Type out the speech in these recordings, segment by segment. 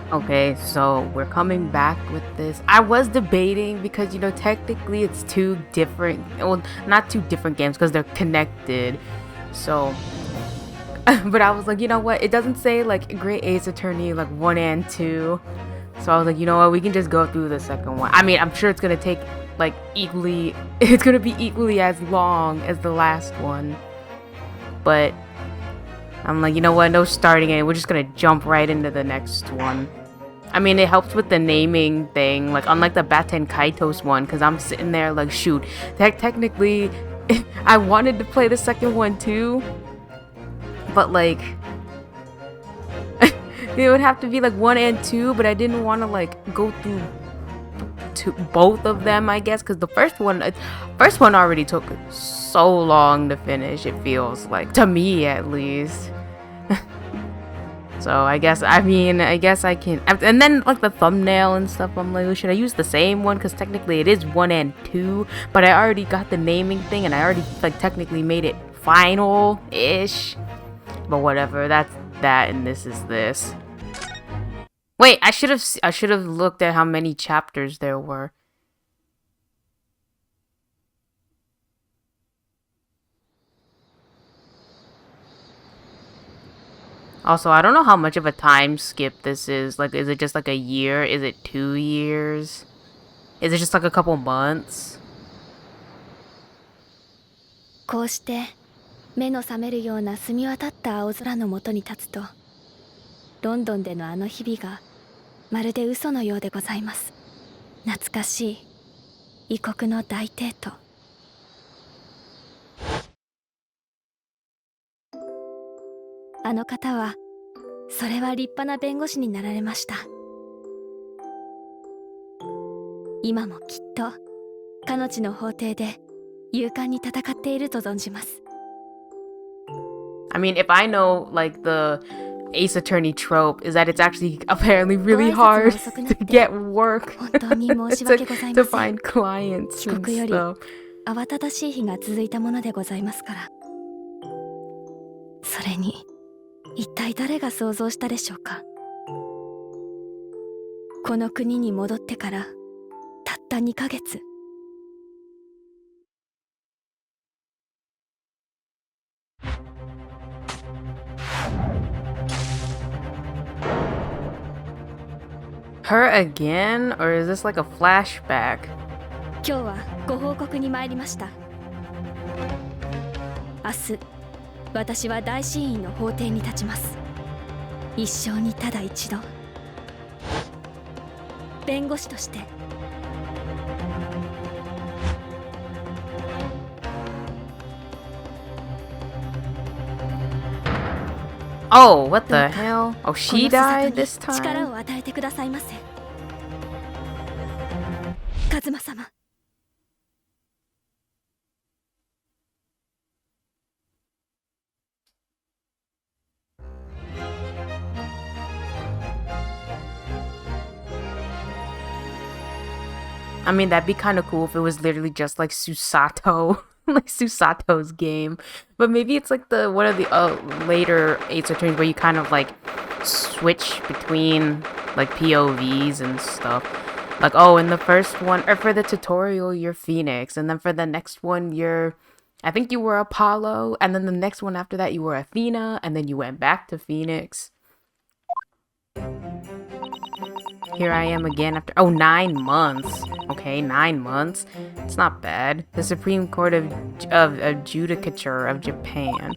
Okay, so we're coming back with this. I was debating because, technically it's two different, well, not two different games because they're connected. So, but I was like, you know what? It doesn't say like Great Ace Attorney like 1 and 2. So I was like, you know what? We can just go through the second one. I mean, I'm sure it's going to take like equally, it's going to be equally as long as the last one. But I'm like, you know what? No starting it. We're just going to jump right into the next one. I mean, it helps with the naming thing, like unlike the Baten Kaitos one, because I'm sitting there like, shoot, technically, I wanted to play the second one too, but like, it would have to be like 1 and 2, but I didn't want to like go through both of them, I guess, because the first one already took so long to finish. It feels like, to me at least. So I guess I can. And then like the thumbnail and stuff, I'm like, should I use the same one? Because technically it is 1 and 2, but I already got the naming thing and I already like technically made it final-ish. But whatever, that's that, and this is this. Wait, I should have looked at how many chapters there were. Also, I don't know how much of a time skip this is. Like, is it just like a year? Is it 2 years? Is it just like a couple months? こうして目の覚めるような澄み渡った青空の下に立つと、ロンドンでのあの日々がまるで嘘のようでございます。懐かしい異国の大帝都。あの方はそれは立派な弁護士になられました。今もきっと彼女の法廷で勇敢に戦っていると存じます。I mean, if I know, like, the Ace Attorney trope is that it's actually apparently really hard to get work, to find clients and stuff. 慌ただしい日が続いたものでございますから。それに一体誰が想像したでしょうか。この国に戻ってからたった2ヶ月。Her again? Or is this like a flashback? 今日はご報告に参りました。明日、私は大審院の法廷に立ちます。一生にただ一度。弁護士として。Oh, what the hell? Oh, she died this time? 力を与えてくださいませ。カズマ様。I mean, that'd be kind of cool if it was literally just like Susato, like Susato's game. But maybe it's like one of the later Ace Attorneys where you kind of like switch between like POVs and stuff. Like, oh, in the first one, or for the tutorial, you're Phoenix, and then for the next one, I think you were Apollo, and then the next one after that, you were Athena, and then you went back to Phoenix. Here I am again after 9 months. Okay, 9 months. It's not bad. The Supreme Court of Judicature of Japan.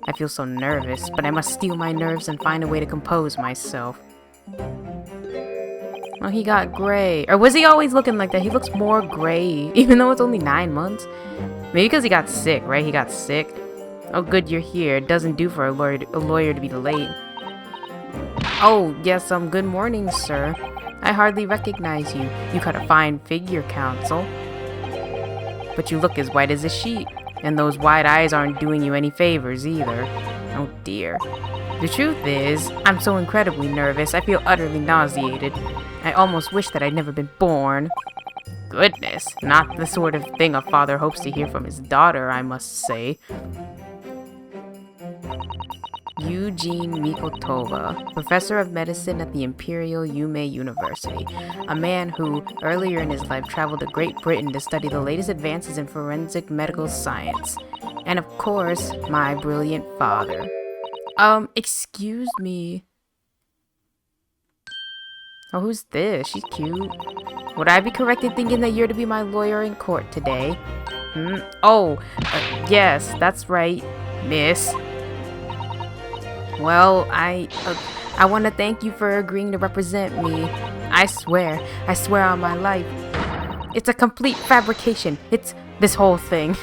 I feel so nervous, but I must steel my nerves and find a way to compose myself. Oh, he got gray. Or was he always looking like that? He looks more gray, even though it's only 9 months. Maybe because he got sick, right? He got sick. Oh, good, you're here. It doesn't do for a lawyer to be late. Oh, yes, good morning, sir. I hardly recognize you. You cut a fine figure, counsel. But you look as white as a sheet, and those wide eyes aren't doing you any favors either. Oh dear. The truth is, I'm so incredibly nervous, I feel utterly nauseated. I almost wish that I'd never been born. Goodness, not the sort of thing a father hopes to hear from his daughter, I must say. Eugene Mikotova, professor of medicine at the Imperial Yume University, a man who, earlier in his life, traveled to Great Britain to study the latest advances in forensic medical science. And of course, my brilliant father. Excuse me. Oh, who's this? She's cute. Would I be correct in thinking that you're to be my lawyer in court today? Oh, yes, that's right, miss. Well, I want to thank you for agreeing to represent me. I swear on my life. It's a complete fabrication. It's this whole thing.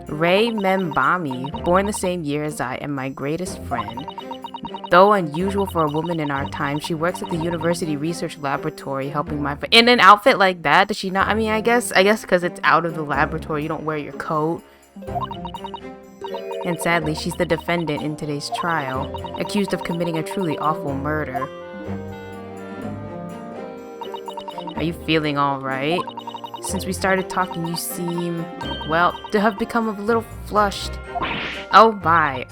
Rei Membami, born the same year as I, and my greatest friend. Though unusual for a woman in our time, she works at the university research laboratory helping my in an outfit like that. Does she not? I mean, I guess because it's out of the laboratory, you don't wear your coat. And sadly, she's the defendant in today's trial, accused of committing a truly awful murder. Are you feeling alright? Since we started talking, you seem, well, to have become a little flushed. Oh my,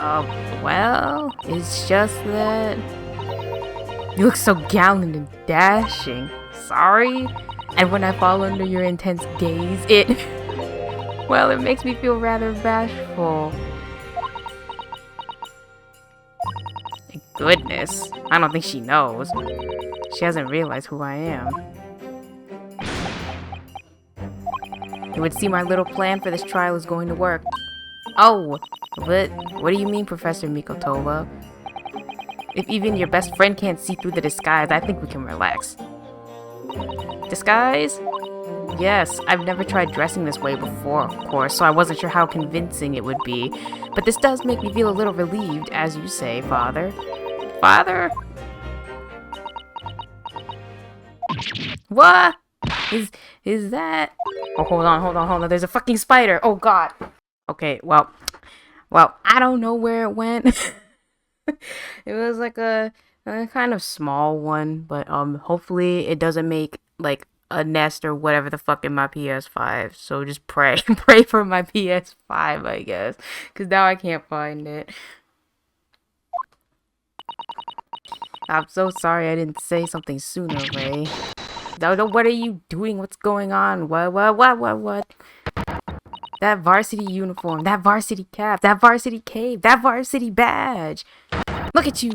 well, it's just that you look so gallant and dashing. Sorry. And when I fall under your intense gaze, well, it makes me feel rather bashful. Thank goodness. I don't think she knows. She hasn't realized who I am. It would seem our little plan for this trial is going to work. Oh, but what do you mean, Professor Mikotova? If even your best friend can't see through the disguise, I think we can relax. Disguise? Yes, I've never tried dressing this way before, of course, so I wasn't sure how convincing it would be. But this does make me feel a little relieved, as you say, Father. Father? What? Is that... Oh, hold on. There's a fucking spider. Oh, God. Okay, well, I don't know where it went. It was like a kind of small one, but hopefully it doesn't make like a nest or whatever the fuck in my PS5. So just pray for my PS5, I guess, because now I can't find it. I'm so sorry I didn't say something sooner, Ray. No, what are you doing? What's going on? What? That varsity uniform, that varsity cap, that varsity cape, that varsity badge. Look at you.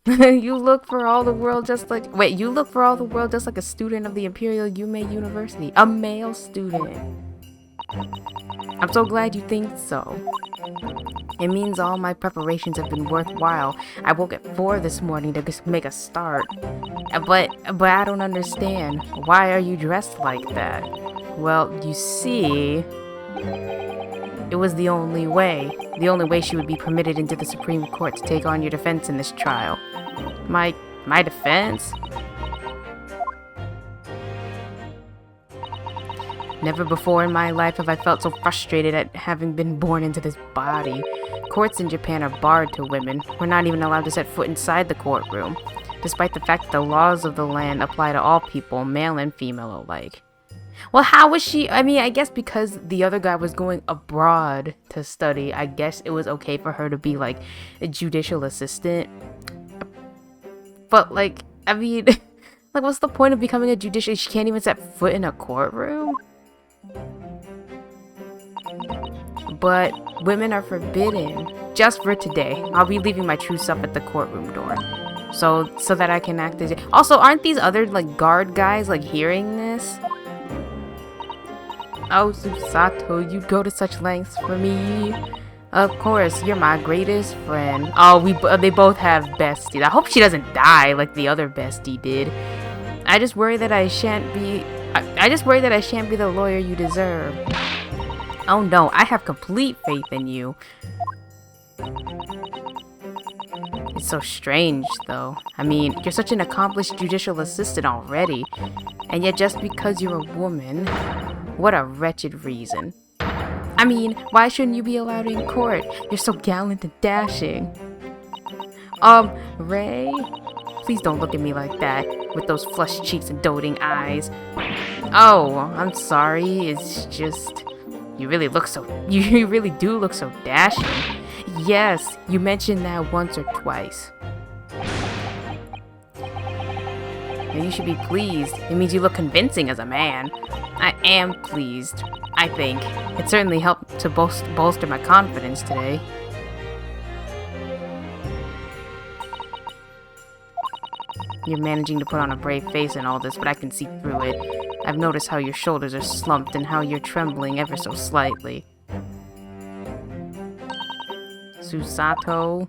You look for all the world just like... Wait, you look for all the world just like a student of the Imperial Yume University. A male student. I'm so glad you think so. It means all my preparations have been worthwhile. I woke at 4 this morning to just make a start. But I don't understand. Why are you dressed like that? Well, you see... It was the only way. The only way she would be permitted into the Supreme Court to take on your defense in this trial. My defense? Never before in my life have I felt so frustrated at having been born into this body. Courts in Japan are barred to women. We're not even allowed to set foot inside the courtroom, despite the fact that the laws of the land apply to all people, male and female alike. Well, how was she? I mean, I guess because the other guy was going abroad to study, I guess it was okay for her to be like a judicial assistant. But like, I mean, like, what's the point of becoming a judicial? She can't even set foot in a courtroom? But women are forbidden. Just for today. I'll be leaving my true self at the courtroom door. So that I can act as... Also, aren't these other, like, guard guys, like, hearing this? Oh, Susato, you'd go to such lengths for me. Of course, you're my greatest friend. Oh, they both have besties. I hope she doesn't die like the other bestie did. I just worry that I shan't be... I just worry that I shan't be the lawyer you deserve. Oh no, I have complete faith in you. It's so strange, though. I mean, you're such an accomplished judicial assistant already. And yet just because you're a woman... What a wretched reason. I mean, why shouldn't you be allowed in court? You're so gallant and dashing. Ray? Please don't look at me like that, with those flushed cheeks and doting eyes. Oh, I'm sorry, it's just... You really look so... You really do look so dashing. Yes, you mentioned that once or twice. Now you should be pleased. It means you look convincing as a man. I am pleased, I think. It certainly helped to bolster my confidence today. You're managing to put on a brave face and all this, but I can see through it. I've noticed how your shoulders are slumped and how you're trembling ever so slightly. Susato,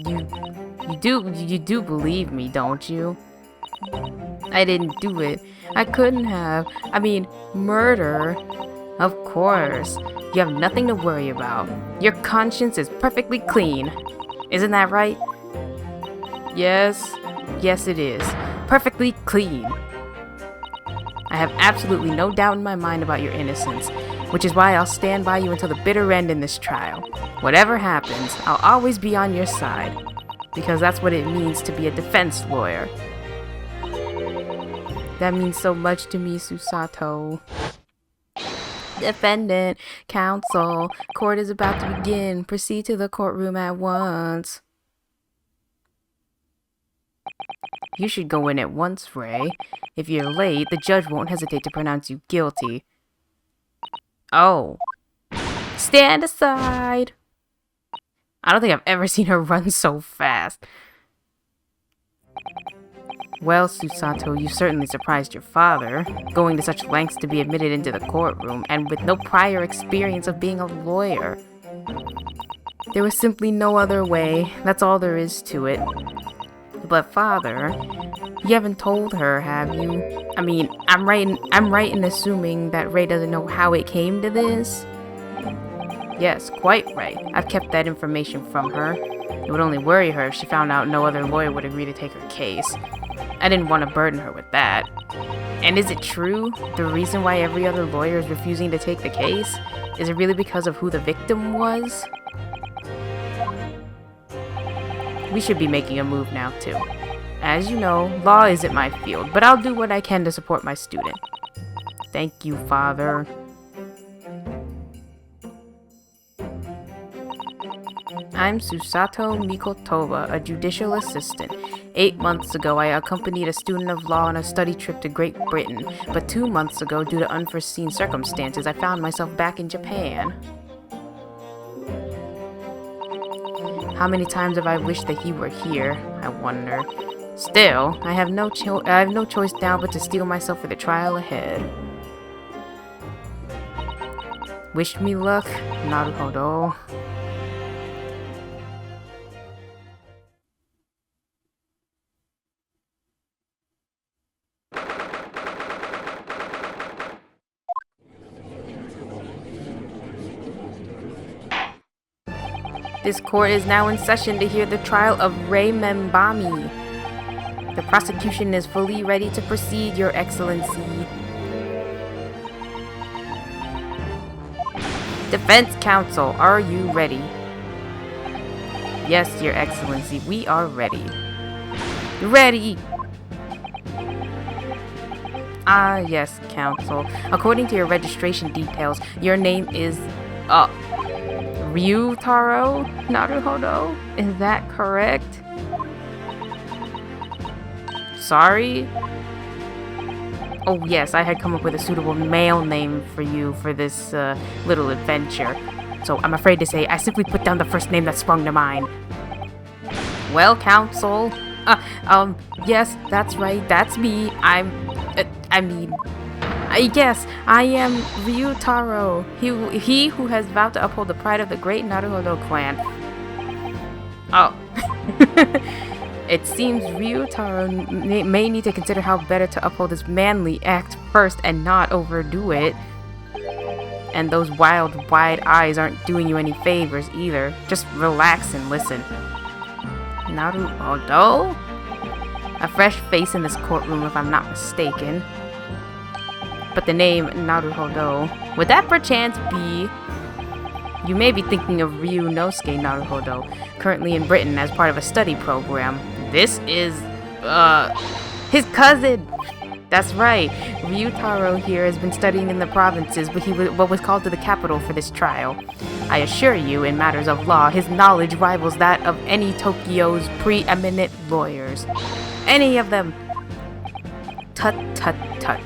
you do believe me, don't you? I didn't do it. I couldn't have. I mean, murder. Of course. You have nothing to worry about. Your conscience is perfectly clean. Isn't that right? Yes. Yes, it is. Perfectly clean. I have absolutely no doubt in my mind about your innocence, which is why I'll stand by you until the bitter end in this trial. Whatever happens, I'll always be on your side, because that's what it means to be a defense lawyer. That means so much to me, Susato. Defendant, counsel, court is about to begin. Proceed to the courtroom at once. You should go in at once, Ray. If you're late, the judge won't hesitate to pronounce you guilty. Oh. Stand aside! I don't think I've ever seen her run so fast. Well, Susato, you certainly surprised your father, going to such lengths to be admitted into the courtroom, and with no prior experience of being a lawyer. There was simply no other way, that's all there is to it. But father, you haven't told her, have you? I mean, I'm right in assuming that Ray doesn't know how it came to this? Yes, quite right. I've kept that information from her. It would only worry her if she found out no other lawyer would agree to take her case. I didn't want to burden her with that. And is it true? The reason why every other lawyer is refusing to take the case? Is it really because of who the victim was? We should be making a move now, too. As you know, law isn't my field, but I'll do what I can to support my student. Thank you, Father. I'm Susato Mikotoba, a judicial assistant. 8 months ago, I accompanied a student of law on a study trip to Great Britain, but 2 months ago, due to unforeseen circumstances, I found myself back in Japan. How many times have I wished that he were here, I wonder. Still, I have no choice now but to steel myself for the trial ahead. Wish me luck, Naruhodo. This court is now in session to hear the trial of Rei Membami. The prosecution is fully ready to proceed, Your Excellency. Defense counsel, are you ready? Yes, Your Excellency, we are ready. Ready! Ah, yes, counsel. According to your registration details, your name is, Ryutaro Naruhodo? Is that correct? Sorry? Oh yes, I had come up with a suitable male name for you for this little adventure. So I'm afraid to say I simply put down the first name that sprung to mind. Well, counsel. Yes, that's right, that's me. Yes, I am Ryutaro, he who has vowed to uphold the pride of the great Naruhodo clan. Oh. It seems Ryutaro may need to consider how better to uphold this manly act first and not overdo it. And those wild, wide eyes aren't doing you any favors either. Just relax and listen. Naruhodo? A fresh face in this courtroom if I'm not mistaken. But the name Naruhodo, would that perchance be... You may be thinking of Ryunosuke Naruhodo, currently in Britain as part of a study program. This is, his cousin! That's right. Ryutaro here has been studying in the provinces, but was called to the capital for this trial. I assure you, in matters of law, his knowledge rivals that of any Tokyo's preeminent lawyers. Any of them. Tut, tut, tut.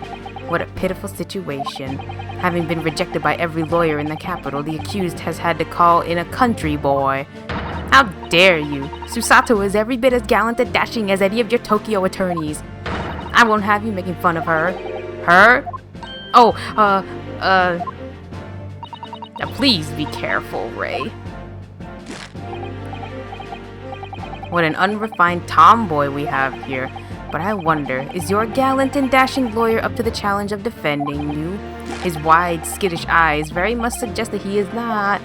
What a pitiful situation. Having been rejected by every lawyer in the capital, the accused has had to call in a country boy. How dare you? Susato is every bit as gallant and dashing as any of your Tokyo attorneys. I won't have you making fun of her. Her? Oh, now please be careful, Ray. What an unrefined tomboy we have here. But I wonder, is your gallant and dashing lawyer up to the challenge of defending you? His wide, skittish eyes very much suggest that he is not.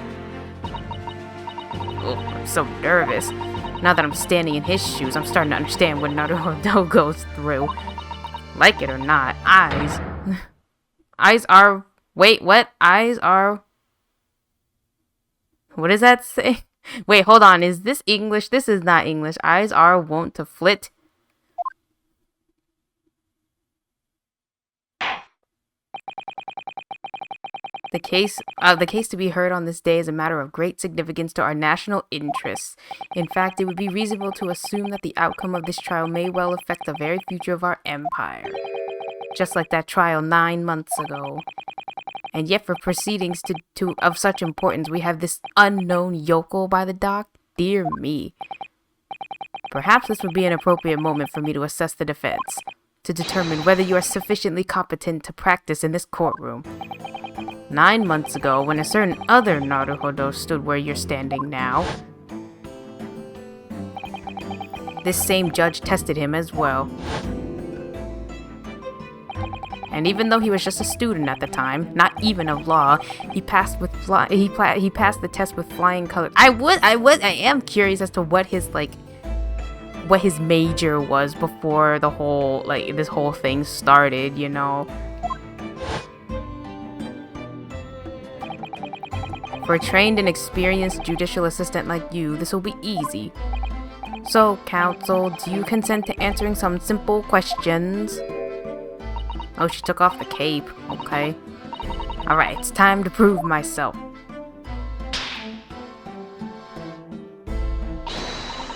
Oh, I'm so nervous. Now that I'm standing in his shoes, I'm starting to understand what Naruto goes through. Like it or not, eyes. Eyes are. Wait, what? Eyes are. What does that say? Wait, hold on. Is this English? This is not English. Eyes are wont to flit. The case to be heard on this day is a matter of great significance to our national interests. In fact, it would be reasonable to assume that the outcome of this trial may well affect the very future of our empire. Just like that trial 9 months ago. And yet for proceedings of such importance, we have this unknown yokel by the dock? Dear me. Perhaps this would be an appropriate moment for me to assess the defense, to determine whether you are sufficiently competent to practice in this courtroom. 9 months ago, when a certain other Naruhodo stood where you're standing now, this same judge tested him as well. And even though he was just a student at the time, not even of law, he passed the test with flying colors. I am curious as to what his major was before the whole this whole thing started, you know. For a trained and experienced judicial assistant like you, this will be easy. So, counsel, do you consent to answering some simple questions? Oh, she took off the cape. Okay. Alright, it's time to prove myself.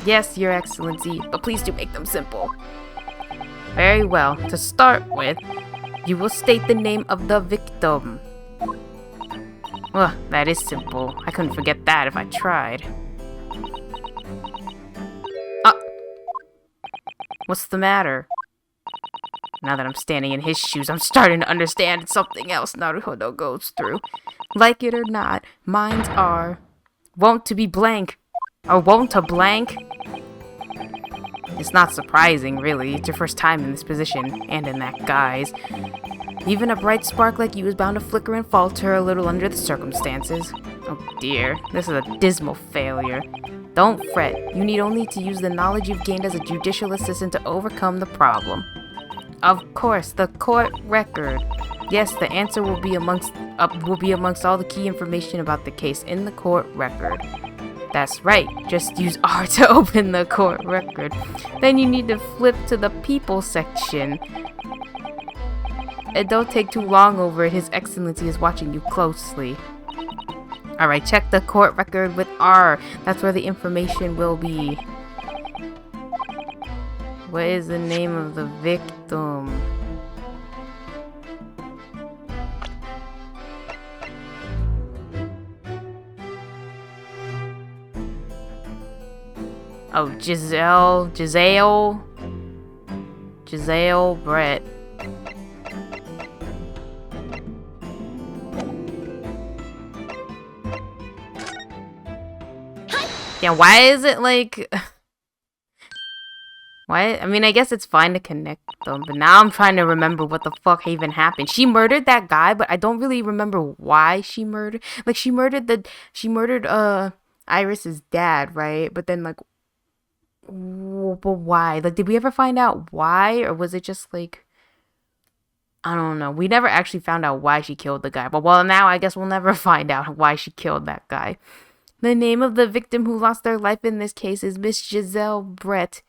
Yes, Your Excellency, but please do make them simple. Very well. To start with, you will state the name of the victim. Well, that is simple. I couldn't forget that if I tried. What's the matter? Now that I'm standing in his shoes, I'm starting to understand something else Naruhodo goes through. Like it or not, minds are wont to be blank. Or wont to blank. It's not surprising, really. It's your first time in this position, and in that guise. Even a bright spark like you is bound to flicker and falter a little under the circumstances. Oh dear, this is a dismal failure. Don't fret, you need only to use the knowledge you've gained as a judicial assistant to overcome the problem. Of course, the court record. Yes, the answer will be amongst all the key information about the case in the court record. That's right, just use R to open the court record. Then you need to flip to the people section. And don't take too long over it, His Excellency is watching you closely. Alright, check the court record with R. That's where the information will be. What is the name of the victim? Oh, Giselle Brett. Yeah, why is it like... Why? I mean, I guess it's fine to connect them, but now I'm trying to remember what the fuck even happened. She murdered that guy, but I don't really remember why she murdered... Like, she murdered Iris's dad, right? But then, like... But why? Like, did we ever find out why? Or was it just, like... I don't know. We never actually found out why she killed the guy. But, well, now I guess we'll never find out why she killed that guy. The name of the victim who lost their life in this case is Miss Giselle Brett.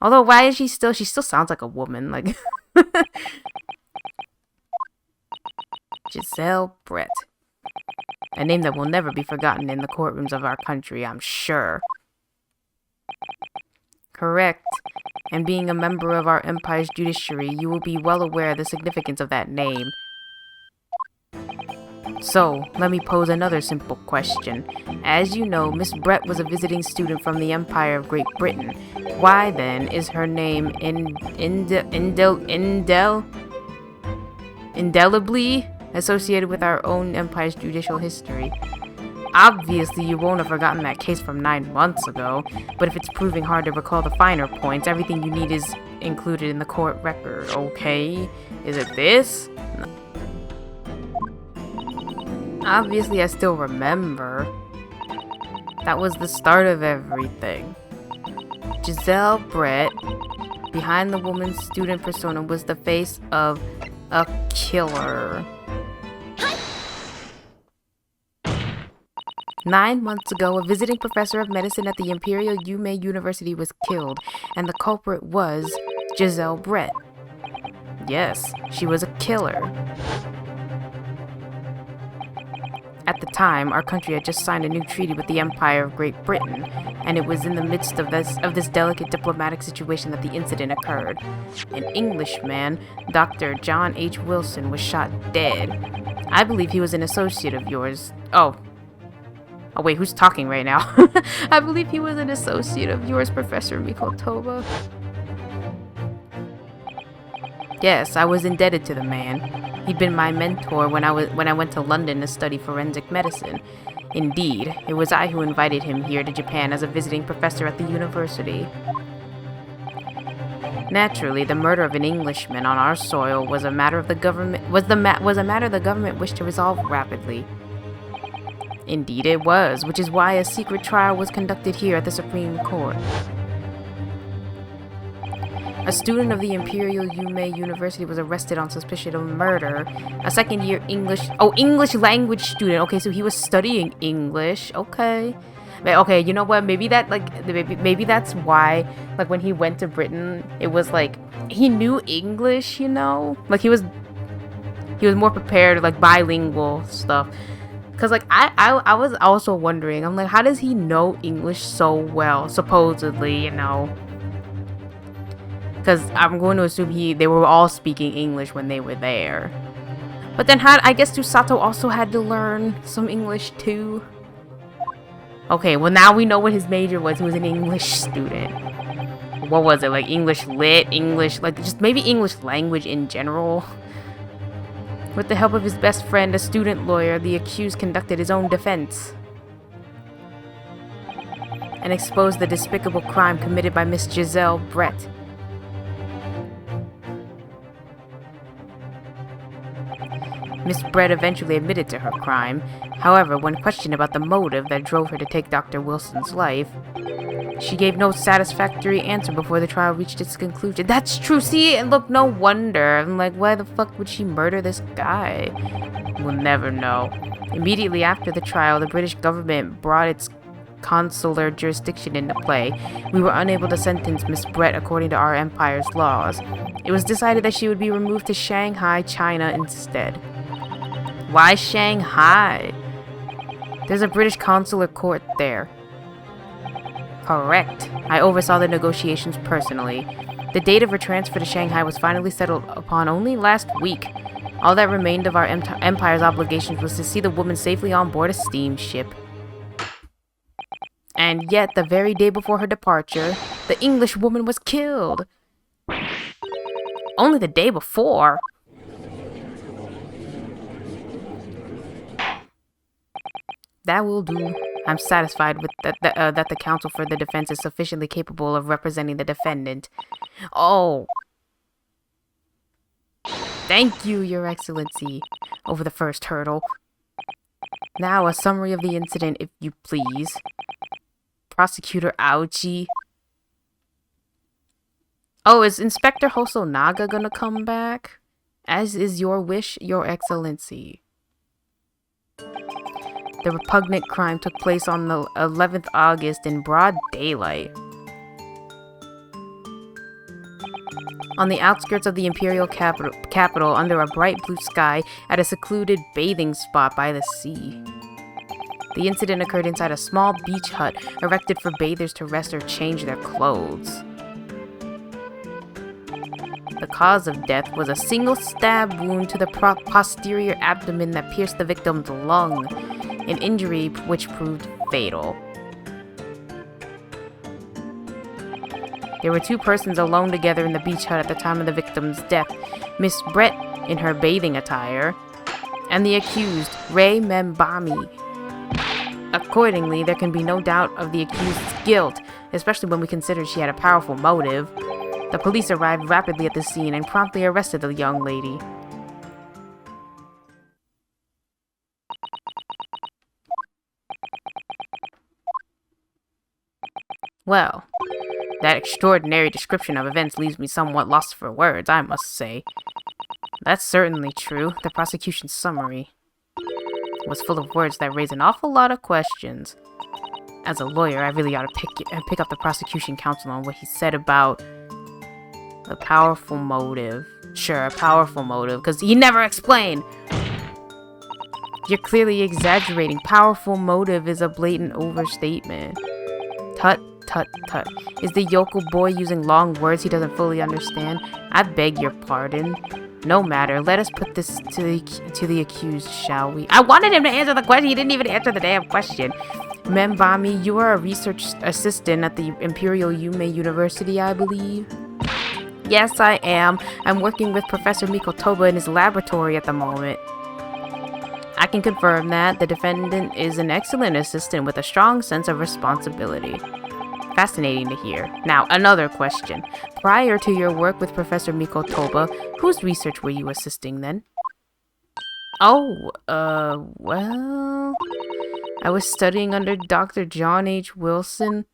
Although, why is she still sounds like a woman. Like, Giselle Brett. A name that will never be forgotten in the courtrooms of our country, I'm sure. Correct. And being a member of our empire's judiciary, you will be well aware of the significance of that name. So, let me pose another simple question. As you know, Miss Brett was a visiting student from the Empire of Great Britain. Why, then, is her name indelibly associated with our own empire's judicial history? Obviously, you won't have forgotten that case from 9 months ago, but if it's proving hard to recall the finer points, everything you need is included in the court record, okay? Is it this? No. Obviously, I still remember. That was the start of everything. Giselle Brett, behind the woman's student persona, was the face of a killer. 9 months ago, a visiting professor of medicine at the Imperial Yume University was killed, and the culprit was Giselle Brett. Yes, she was a killer. At the time, our country had just signed a new treaty with the Empire of Great Britain, and it was in the midst of this delicate diplomatic situation that the incident occurred. An Englishman, Dr. John H. Wilson, was shot dead. I believe he was an associate of yours. Oh wait, who's talking right now? I believe he was an associate of yours, Professor Mikotoba. Yes, I was indebted to the man. He'd been my mentor when I went to London to study forensic medicine. Indeed, it was I who invited him here to Japan as a visiting professor at the university. Naturally, the murder of an Englishman on our soil was a matter the government wished to resolve rapidly. Indeed it was, which is why a secret trial was conducted here at the Supreme Court. A student of the Imperial Yume University was arrested on suspicion of murder. A second-year English language student. Okay, so he was studying English. Okay. Okay, you know what? Maybe that's why, like, when he went to Britain, it was like he knew English, you know? Like he was more prepared, like bilingual stuff. Cause like I was also wondering, I'm like, how does he know English so well, supposedly, you know? Cause I'm going to assume they were all speaking English when they were there. But then I guess Sato also had to learn some English too. Okay, well now we know what his major was. He was an English student. What was it, like English lit, English, like just maybe English language in general? With the help of his best friend, a student lawyer, the accused conducted his own defense and exposed the despicable crime committed by Miss Giselle Brett. Miss Brett eventually admitted to her crime. However, when questioned about the motive that drove her to take Dr. Wilson's life, she gave no satisfactory answer before the trial reached its conclusion. That's true. See, and look, no wonder. I'm like, why the fuck would she murder this guy? We'll never know. Immediately after the trial, the British government brought its consular jurisdiction into play. We were unable to sentence Miss Brett according to our empire's laws. It was decided that she would be removed to Shanghai, China instead. Why Shanghai? There's a British consular court there. Correct. I oversaw the negotiations personally. The date of her transfer to Shanghai was finally settled upon only last week. All that remained of our empire's obligations was to see the woman safely on board a steamship. And yet, the very day before her departure, the English woman was killed. Only the day before. That will do. I'm satisfied with that the counsel for the defense is sufficiently capable of representing the defendant. Oh. Thank you, Your Excellency, over the first hurdle. Now, a summary of the incident, if you please. Prosecutor Aochi. Oh, is Inspector Hosonaga gonna come back? As is your wish, Your Excellency. The repugnant crime took place on the 11th August in broad daylight. on the outskirts of the imperial capital under a bright blue sky at a secluded bathing spot by the sea. The incident occurred inside a small beach hut erected for bathers to rest or change their clothes. The cause of death was a single stab wound to the posterior abdomen that pierced the victim's lung, an injury which proved fatal. There were 2 persons alone together in the beach hut at the time of the victim's death, Miss Brett in her bathing attire, and the accused, Ray Membami. Accordingly, there can be no doubt of the accused's guilt, especially when we consider she had a powerful motive. The police arrived rapidly at the scene and promptly arrested the young lady. Well, that extraordinary description of events leaves me somewhat lost for words, I must say. That's certainly true. The prosecution's summary was full of words that raise an awful lot of questions. As a lawyer, I really ought to pick up the prosecution counsel on what he said about a powerful motive. Sure, a powerful motive, because he never explained. You're clearly exaggerating. Powerful motive is a blatant overstatement. Tut, tut, tut. Is the yokel boy using long words he doesn't fully understand? I beg your pardon. No matter. Let us put this to the accused, shall we? I wanted him to answer the question. He didn't even answer the damn question. Membami, you are a research assistant at the Imperial Yume University, I believe. Yes, I am. I'm working with Professor Mikotoba in his laboratory at the moment. I can confirm that the defendant is an excellent assistant with a strong sense of responsibility. Fascinating to hear. Now, another question. Prior to your work with Professor Mikotoba, whose research were you assisting then? Oh, well... I was studying under Dr. John H. Wilson.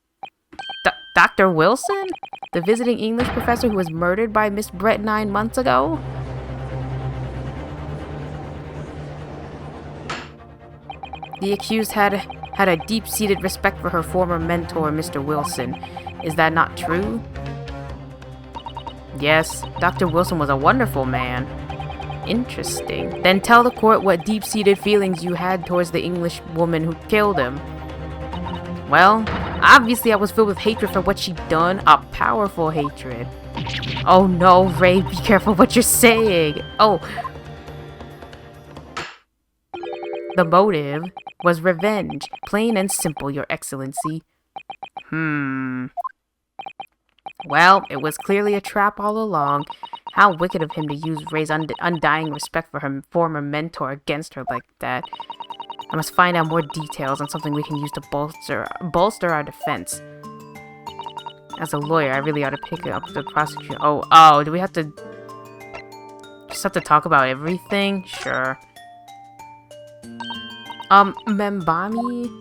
Dr. Wilson? The visiting English professor who was murdered by Miss Brett 9 months ago? The accused had a deep-seated respect for her former mentor, Mr. Wilson. Is that not true? Yes, Dr. Wilson was a wonderful man. Interesting. Then tell the court what deep-seated feelings you had towards the English woman who killed him. Well, obviously I was filled with hatred for what she'd done. A powerful hatred. Oh no, Ray, be careful what you're saying. Oh. The motive was revenge. Plain and simple, Your Excellency. Well, it was clearly a trap all along. How wicked of him to use Ray's undying respect for her former mentor against her like that. I must find out more details on something we can use to bolster our defense. As a lawyer, I really ought to pick up the prosecution. Oh, do we have to just have to talk about everything? Sure. Membami?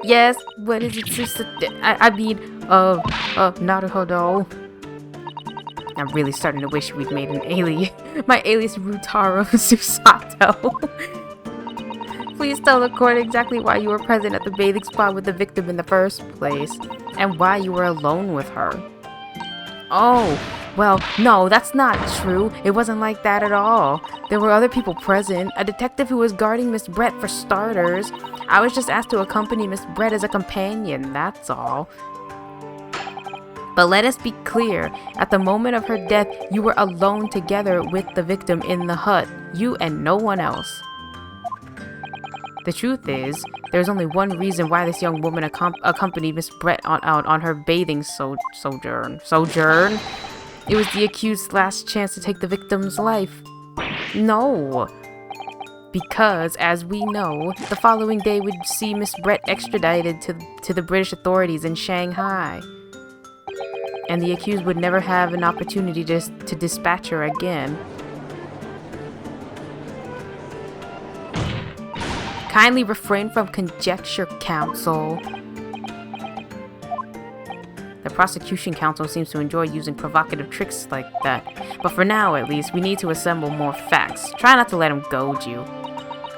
Yes, what is it, sister? I mean, Naruhodo. I'm really starting to wish we'd made an alias. My alias Rutaro Susato. Please tell the court exactly why you were present at the bathing spot with the victim in the first place, and why you were alone with her. Oh, well, no, that's not true. It wasn't like that at all. There were other people present. A detective who was guarding Miss Brett, for starters. I was just asked to accompany Miss Brett as a companion, that's all. But let us be clear, at the moment of her death, you were alone together with the victim in the hut. You and no one else. The truth is, there's only one reason why this young woman accompanied Miss Brett on her bathing sojourn. It was the accused's last chance to take the victim's life. No. Because, as we know, the following day would see Miss Brett extradited to the British authorities in Shanghai. And the accused would never have an opportunity to dispatch her again. Kindly refrain from conjecture, counsel. The prosecution counsel seems to enjoy using provocative tricks like that. But for now, at least, we need to assemble more facts. Try not to let him goad you.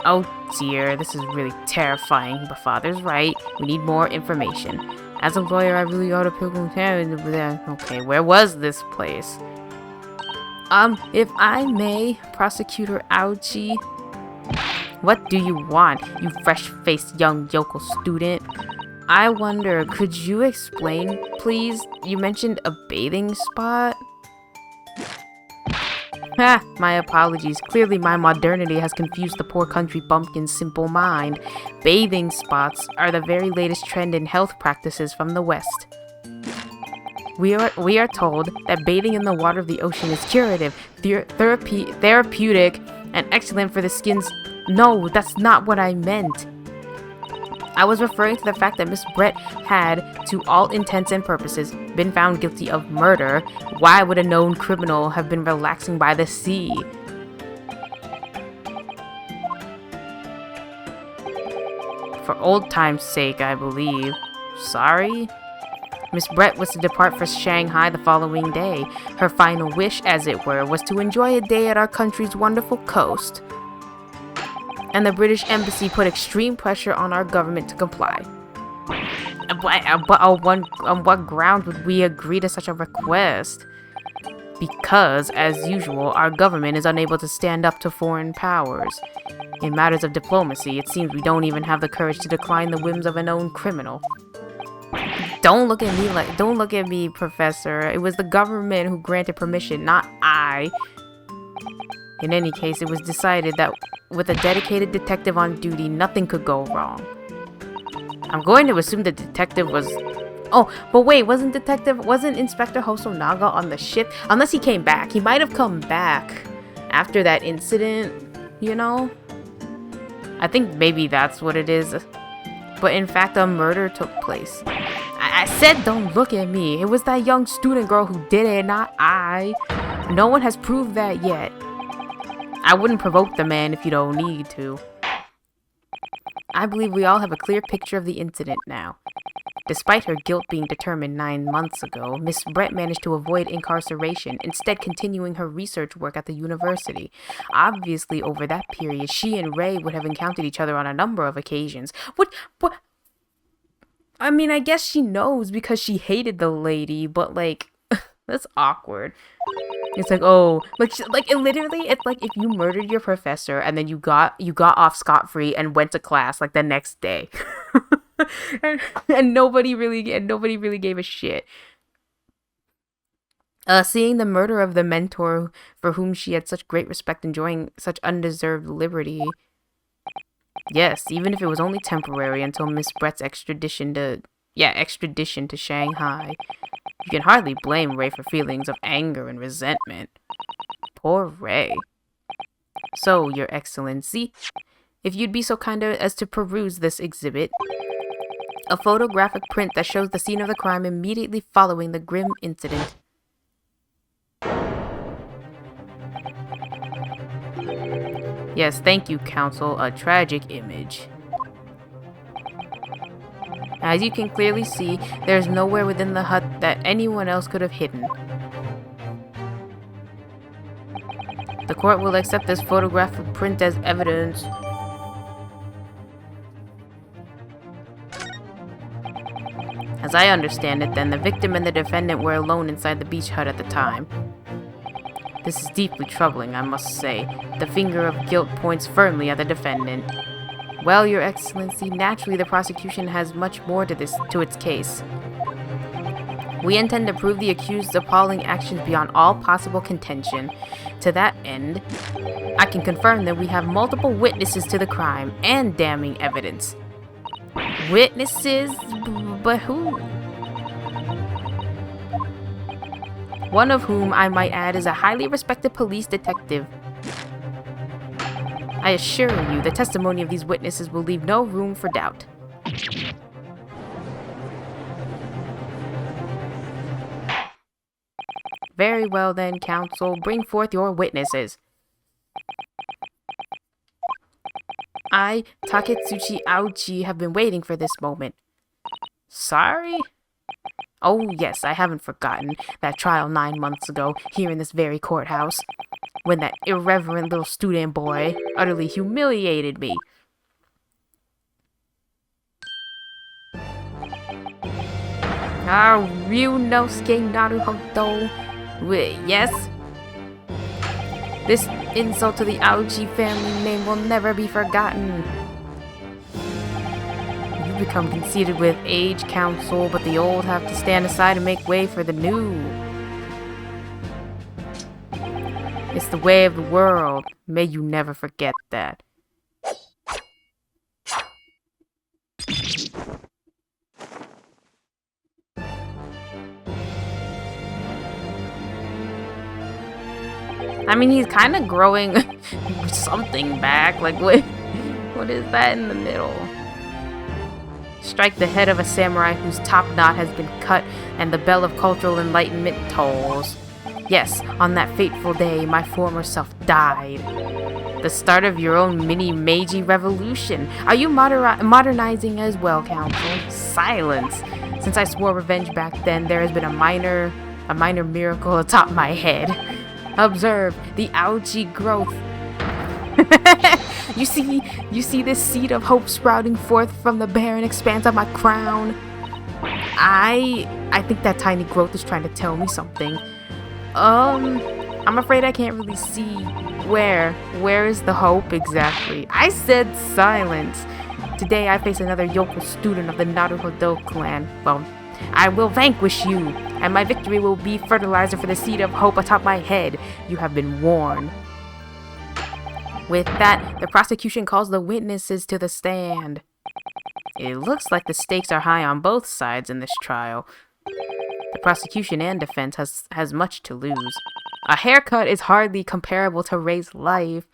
Oh dear, this is really terrifying, but Father's right. We need more information. As a lawyer, I really ought to pilgrim there. Okay, where was this place? If I may, Prosecutor Ouchie. What do you want, you fresh-faced young yokel student? I wonder, could you explain, please? You mentioned a bathing spot? Ha! My apologies. Clearly my modernity has confused the poor country bumpkin's simple mind. Bathing spots are the very latest trend in health practices from the West. We are told that bathing in the water of the ocean is curative, therapeutic, and excellent for the skin's... No, that's not what I meant. I was referring to the fact that Miss Brett had, to all intents and purposes, been found guilty of murder. Why would a known criminal have been relaxing by the sea? For old time's sake, I believe. Sorry? Miss Brett was to depart for Shanghai the following day. Her final wish, as it were, was to enjoy a day at our country's wonderful coast. And the British Embassy put extreme pressure on our government to comply. But on what grounds would we agree to such a request? Because, as usual, our government is unable to stand up to foreign powers. In matters of diplomacy, it seems we don't even have the courage to decline the whims of a known criminal. Don't look at me, Professor. It was the government who granted permission, not I. In any case, it was decided that with a dedicated detective on duty, nothing could go wrong. I'm going to assume the detective was... Oh, but wait, wasn't Inspector Hosonaga on the ship? Unless he came back. He might have come back after that incident, you know? I think maybe that's what it is. But in fact, a murder took place. I said don't look at me. It was that young student girl who did it, not I. No one has proved that yet. I wouldn't provoke the man if you don't need to. I believe we all have a clear picture of the incident now. Despite her guilt being determined 9 months ago, Miss Brett managed to avoid incarceration, instead continuing her research work at the university. Obviously, over that period, she and Ray would have encountered each other on a number of occasions. What? I mean, I guess she knows because she hated the lady, but like, that's awkward. It's like, oh, it literally, it's like if you murdered your professor and then you got off scot-free and went to class like the next day. and nobody really gave a shit. Seeing the murder of the mentor for whom she had such great respect, enjoying such undeserved liberty. Yes, even if it was only temporary until Miss Brett's extradition to Shanghai. You can hardly blame Ray for feelings of anger and resentment. Poor Ray. So, Your Excellency, if you'd be so kind as to peruse this exhibit, a photographic print that shows the scene of the crime immediately following the grim incident. Yes, thank you, Counsel. A tragic image. As you can clearly see, there is nowhere within the hut that anyone else could have hidden. The court will accept this photographic print as evidence. As I understand it, then, the victim and the defendant were alone inside the beach hut at the time. This is deeply troubling, I must say. The finger of guilt points firmly at the defendant. Well, Your Excellency, naturally the prosecution has much more to its case. We intend to prove the accused's appalling actions beyond all possible contention. To that end, I can confirm that we have multiple witnesses to the crime and damning evidence. Witnesses? But who? One of whom, I might add, is a highly respected police detective. I assure you, the testimony of these witnesses will leave no room for doubt. Very well then, Counsel. Bring forth your witnesses. I, Taketsuchi Aochi, have been waiting for this moment. Sorry? Oh yes, I haven't forgotten that trial 9 months ago, here in this very courthouse, when that irreverent little student boy utterly humiliated me. Ah, Ryunosuke Naruhodo. Wait, yes? This insult to the Aoji family name will never be forgotten. You become conceited with age, council, but the old have to stand aside and make way for the new. It's the way of the world. May you never forget that. I mean, he's kind of growing something back. Like, what is that in the middle? Strike the head of a samurai whose top knot has been cut and the bell of cultural enlightenment tolls. Yes, on that fateful day, my former self died. The start of your own mini Meiji revolution. Are you modernizing as well, Council? Silence. Since I swore revenge back then, there has been a minor miracle atop my head. Observe the Aoji growth. You see this seed of hope sprouting forth from the barren expanse of my crown? I think that tiny growth is trying to tell me something. I'm afraid I can't really see where is the hope exactly. I said silence. Today I face another yokel student of the Naruhodo clan. Well, I will vanquish you, and my victory will be fertilizer for the seed of hope atop my head. You have been warned. With that, the prosecution calls the witnesses to the stand. It looks like the stakes are high on both sides in this trial. The prosecution and defense has much to lose. A haircut is hardly comparable to Rei's life.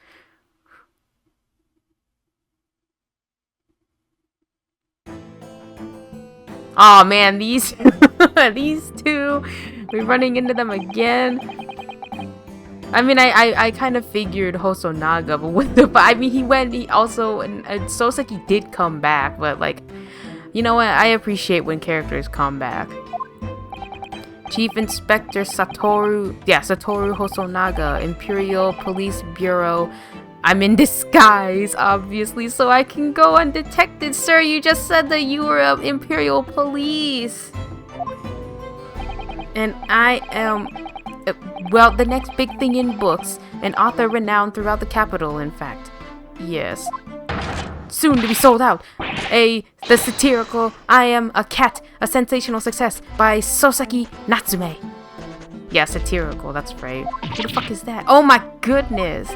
Oh man, these these two, we're running into them again. I mean, I kind of figured Hosonaga, but with the, I mean, he also, and Soseki did come back, but like, you know what, I appreciate when characters come back. Chief Inspector Satoru Hosonaga, Imperial Police Bureau. I'm in disguise, obviously, so I can go undetected. Sir, you just said that you were of Imperial Police. And I am, well, the next big thing in books. An author renowned throughout the capital, in fact. Yes. Soon to be sold out. The satirical I Am a Cat, a Sensational Success by Soseki Natsume. Yeah, satirical, that's right. Who the fuck is that? Oh my goodness!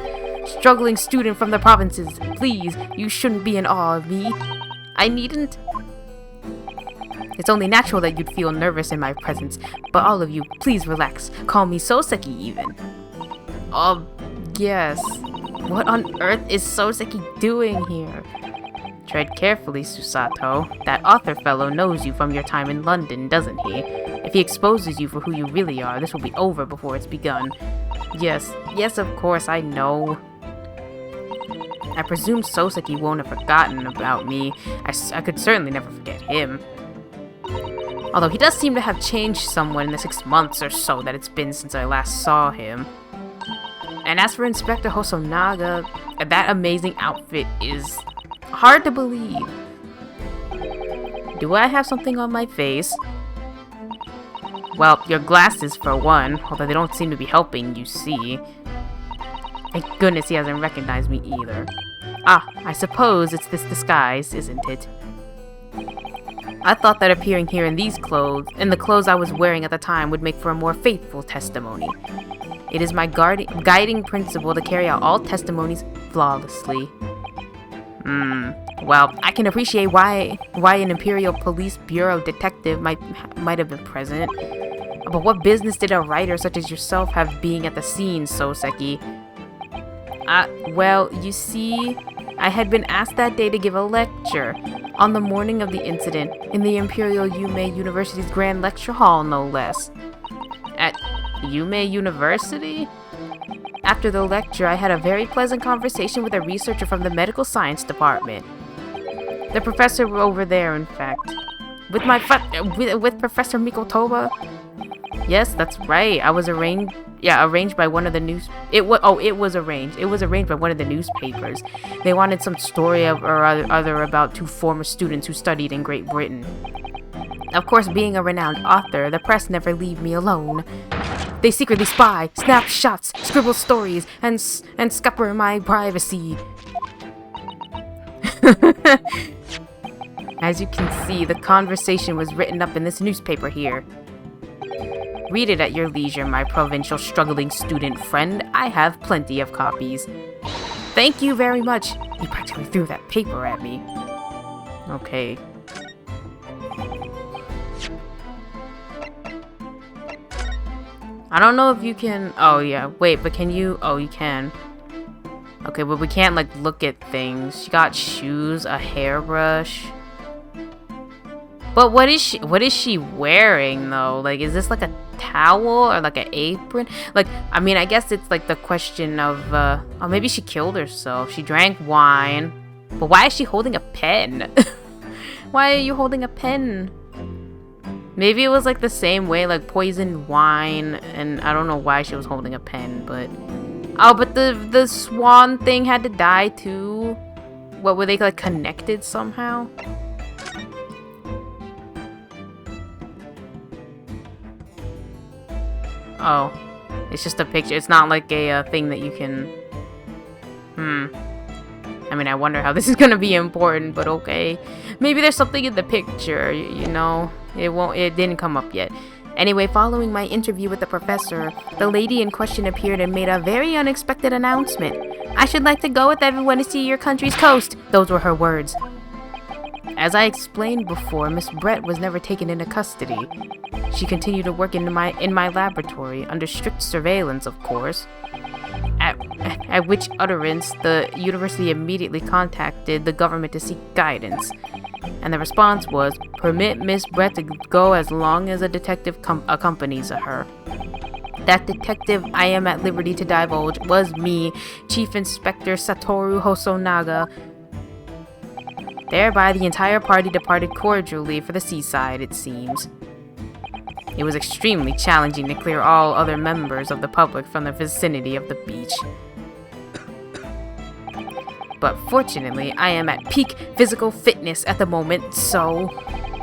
Struggling student from the provinces. Please, you shouldn't be in awe of me. I needn't. It's only natural that you'd feel nervous in my presence, but all of you, please relax. Call me Soseki even. Yes. What on earth is Soseki doing here? Tread carefully, Susato. That author fellow knows you from your time in London, doesn't he? If he exposes you for who you really are, this will be over before it's begun. Yes, of course, I know. I presume Soseki won't have forgotten about me. I could certainly never forget him. Although he does seem to have changed somewhat in the 6 months or so that it's been since I last saw him. And as for Inspector Hosonaga, that amazing outfit is hard to believe. Do I have something on my face? Well, your glasses for one, although they don't seem to be helping you see. Thank goodness he hasn't recognized me either. Ah, I suppose it's this disguise, isn't it? I thought that appearing here in these clothes, in the clothes I was wearing at the time, would make for a more faithful testimony. It is my guiding principle to carry out all testimonies flawlessly. Well, I can appreciate why an Imperial Police Bureau detective might have been present. But what business did a writer such as yourself have being at the scene, Soseki? Well, you see, I had been asked that day to give a lecture on the morning of the incident in the Imperial Yume University's Grand Lecture Hall, no less. At Yume University? After the lecture, I had a very pleasant conversation with a researcher from the medical science department. The professor over there, in fact. With Professor Mikotoba? Yes, that's right. I was arranged by one of the It was arranged by one of the newspapers. They wanted some story or other about 2 former students who studied in Great Britain. Of course, being a renowned author, the press never leave me alone. They secretly spy, snap shots, scribble stories, and scupper my privacy. As you can see, the conversation was written up in this newspaper here. Read it at your leisure, my provincial struggling student friend. I have plenty of copies. Thank you very much. He practically threw that paper at me. Okay. I don't know if you can... Oh, yeah. Wait, but can you... Oh, you can. Okay, but we can't, like, look at things. She got shoes, a hairbrush. But what is she wearing, though? Like, is this, like, a towel or, like, an apron? Like, I mean, I guess it's, like, the question of, oh, maybe she killed herself. She drank wine. But why is she holding a pen? Why are you holding a pen? Maybe it was like the same way, like poisoned wine, and I don't know why she was holding a pen, but... Oh, but the swan thing had to die too? What, were they like connected somehow? Oh, it's just a picture. It's not like a thing that you can... I mean, I wonder how this is gonna be important, but okay. Maybe there's something in the picture, you know? It didn't come up yet. Anyway, following my interview with the professor, the lady in question appeared and made a very unexpected announcement. I should like to go with everyone to see your country's coast. Those were her words. As I explained before, Miss Brett was never taken into custody. She continued to work in my laboratory, under strict surveillance, of course. At which utterance, the university immediately contacted the government to seek guidance. And the response was, permit Miss Brett to go as long as a detective accompanies her. That detective I am at liberty to divulge was me, Chief Inspector Satoru Hosonaga. Thereby, the entire party departed cordially for the seaside, it seems. It was extremely challenging to clear all other members of the public from the vicinity of the beach. But fortunately, I am at peak physical fitness at the moment, so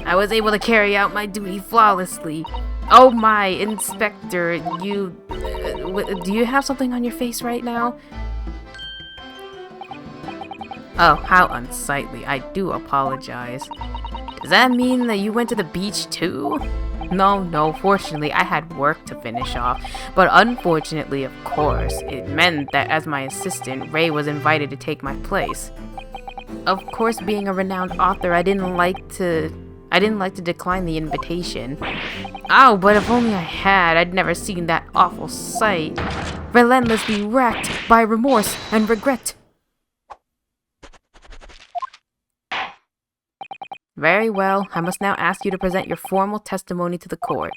I was able to carry out my duty flawlessly. Oh my, Inspector, do you have something on your face right now? Oh, how unsightly. I do apologize. Does that mean that you went to the beach too? No, fortunately, I had work to finish off. But unfortunately, of course, it meant that as my assistant, Ray was invited to take my place. Of course, being a renowned author, I didn't like to decline the invitation. Oh, but if only I had, I'd never seen that awful sight. Relentlessly racked by remorse and regret. Very well, I must now ask you to present your formal testimony to the court.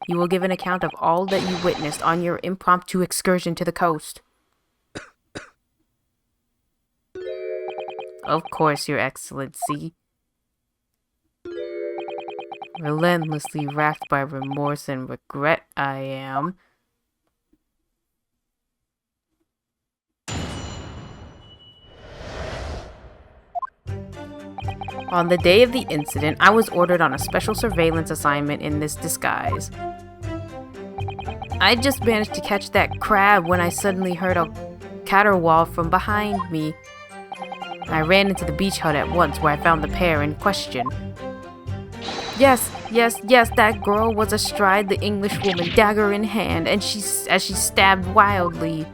You will give an account of all that you witnessed on your impromptu excursion to the coast. Of course, Your Excellency. Relentlessly racked by remorse and regret I am. On the day of the incident, I was ordered on a special surveillance assignment in this disguise. I just managed to catch that crab when I suddenly heard a caterwaul from behind me. I ran into the beach hut at once, where I found the pair in question. Yes, that girl was astride the Englishwoman, dagger in hand, and as she stabbed wildly.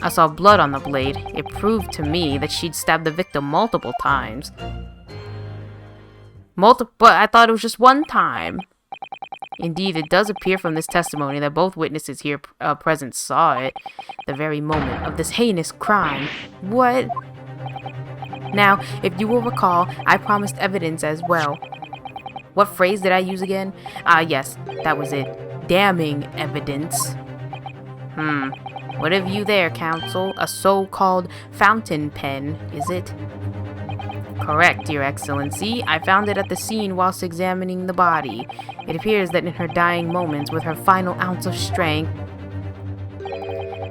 I saw blood on the blade. It proved to me that she'd stabbed the victim multiple times. But I thought it was just one time. Indeed, it does appear from this testimony that both witnesses here present saw it, the very moment of this heinous crime. What? Now, if you will recall, I promised evidence as well. What phrase did I use again? Yes, that was it. Damning evidence. What have you there, counsel? A so-called fountain pen, is it? Correct, Your Excellency. I found it at the scene whilst examining the body. It appears that in her dying moments, with her final ounce of strength,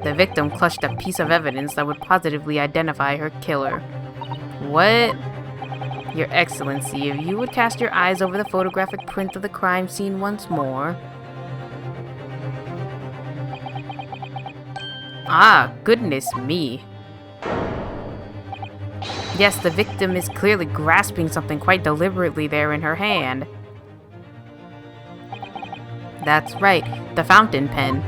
the victim clutched a piece of evidence that would positively identify her killer. What? Your Excellency, if you would cast your eyes over the photographic print of the crime scene once more. Ah, goodness me. Yes, the victim is clearly grasping something quite deliberately there in her hand. That's right, the fountain pen.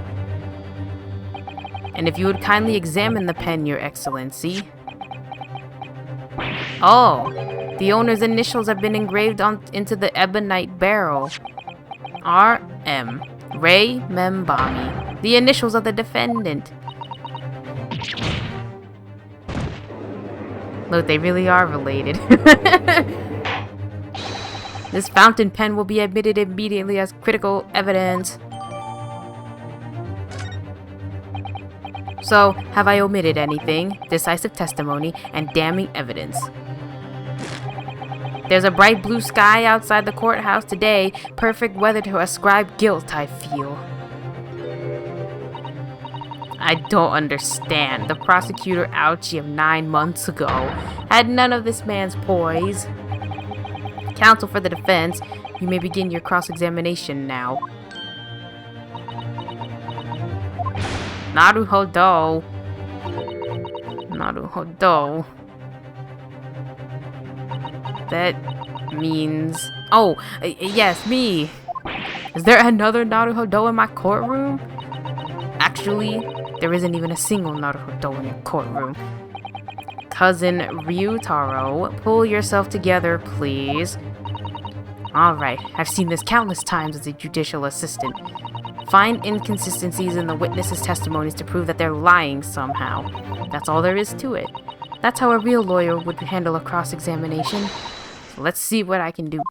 And if you would kindly examine the pen, Your Excellency. Oh, the owner's initials have been engraved into the ebonite barrel. R.M. Ray Membami. The initials of the defendant. Look, they really are related. This fountain pen will be admitted immediately as critical evidence. So, have I omitted anything? Decisive testimony and damning evidence. There's a bright blue sky outside the courthouse today. Perfect weather to ascribe guilt, I feel. I don't understand. The prosecutor ouchie of 9 months ago had none of this man's poise. Counsel for the defense, you may begin your cross-examination now. Naruhodo. Naruhodo. That means... Oh, yes, me. Is there another Naruhodo in my courtroom? Actually, there isn't even a single Naruhodo in your courtroom. Cousin Ryutaro, pull yourself together, please. Alright, I've seen this countless times as a judicial assistant. Find inconsistencies in the witnesses' testimonies to prove that they're lying somehow. That's all there is to it. That's how a real lawyer would handle a cross-examination. So let's see what I can do.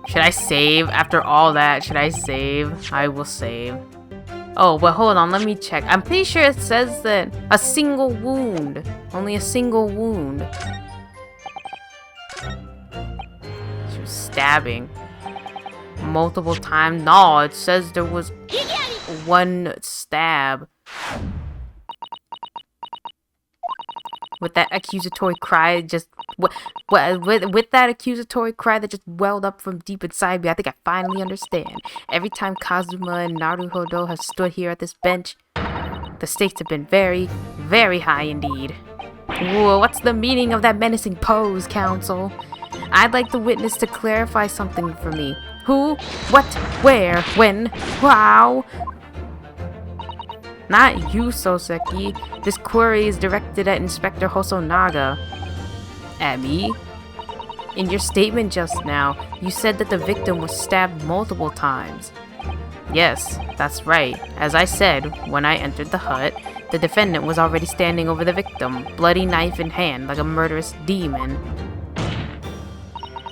Should I save? After all that, should I save? I will save. Oh, but hold on, let me check. I'm pretty sure it says that a single wound. Only a single wound. She was stabbing multiple times. No, it says there was one stab. With that accusatory cry, just with that accusatory cry that just welled up from deep inside me, I think I finally understand. Every time Kazuma and Naruhodo have stood here at this bench, the stakes have been very, very high indeed. Whoa, what's the meaning of that menacing pose, counsel? I'd like the witness to clarify something for me. Who? What? Where? When? How? Not you, Soseki. This query is directed at Inspector Hosonaga. At me? In your statement just now, you said that the victim was stabbed multiple times. Yes, that's right. As I said, when I entered the hut, the defendant was already standing over the victim, bloody knife in hand, like a murderous demon.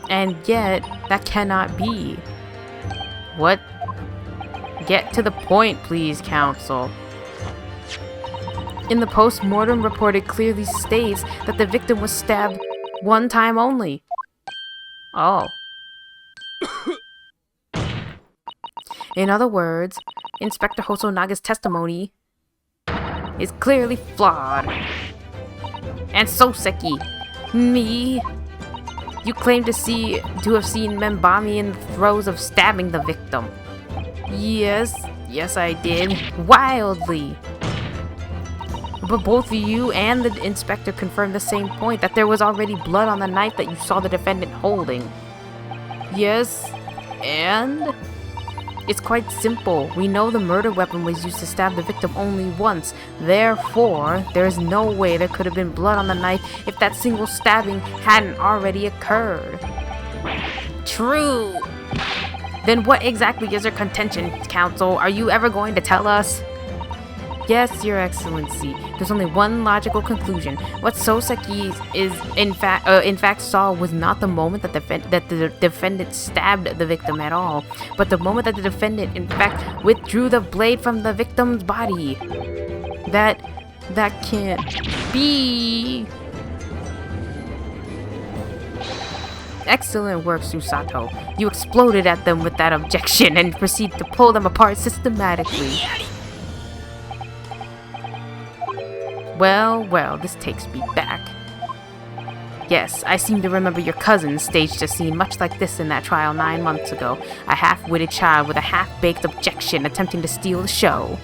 And yet, that cannot be. What? Get to the point, please, counsel. In the post-mortem report, it clearly states that the victim was stabbed one time only. Oh. In other words, Inspector Hosonaga's testimony is clearly flawed. And Soseki, me, you claim to have seen Membami in the throes of stabbing the victim. Yes, I did. Wildly. But both you and the inspector confirmed the same point, that there was already blood on the knife that you saw the defendant holding. Yes, and? It's quite simple. We know the murder weapon was used to stab the victim only once. Therefore, there is no way there could have been blood on the knife if that single stabbing hadn't already occurred. True! Then what exactly is your contention, counsel? Are you ever going to tell us? Yes, Your Excellency. There's only one logical conclusion. What Soseki in fact saw was not the moment that the defendant stabbed the victim at all, but the moment that the defendant in fact withdrew the blade from the victim's body. That can't be. Excellent work, Susato. You exploded at them with that objection and proceeded to pull them apart systematically. Well, well, this takes me back. Yes, I seem to remember your cousin staged a scene much like this in that trial 9 months ago. A half-witted child with a half-baked objection attempting to steal the show.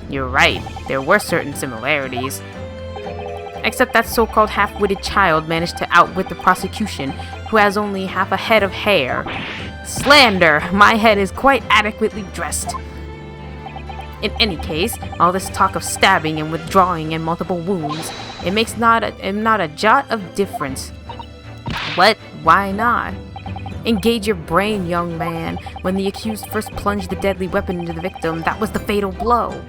You're right, there were certain similarities. Except that so-called half-witted child managed to outwit the prosecution, who has only half a head of hair. Slander! My head is quite adequately dressed. In any case, all this talk of stabbing and withdrawing and multiple wounds, it makes not a jot of difference. What? Why not? Engage your brain, young man. When the accused first plunged the deadly weapon into the victim, that was the fatal blow.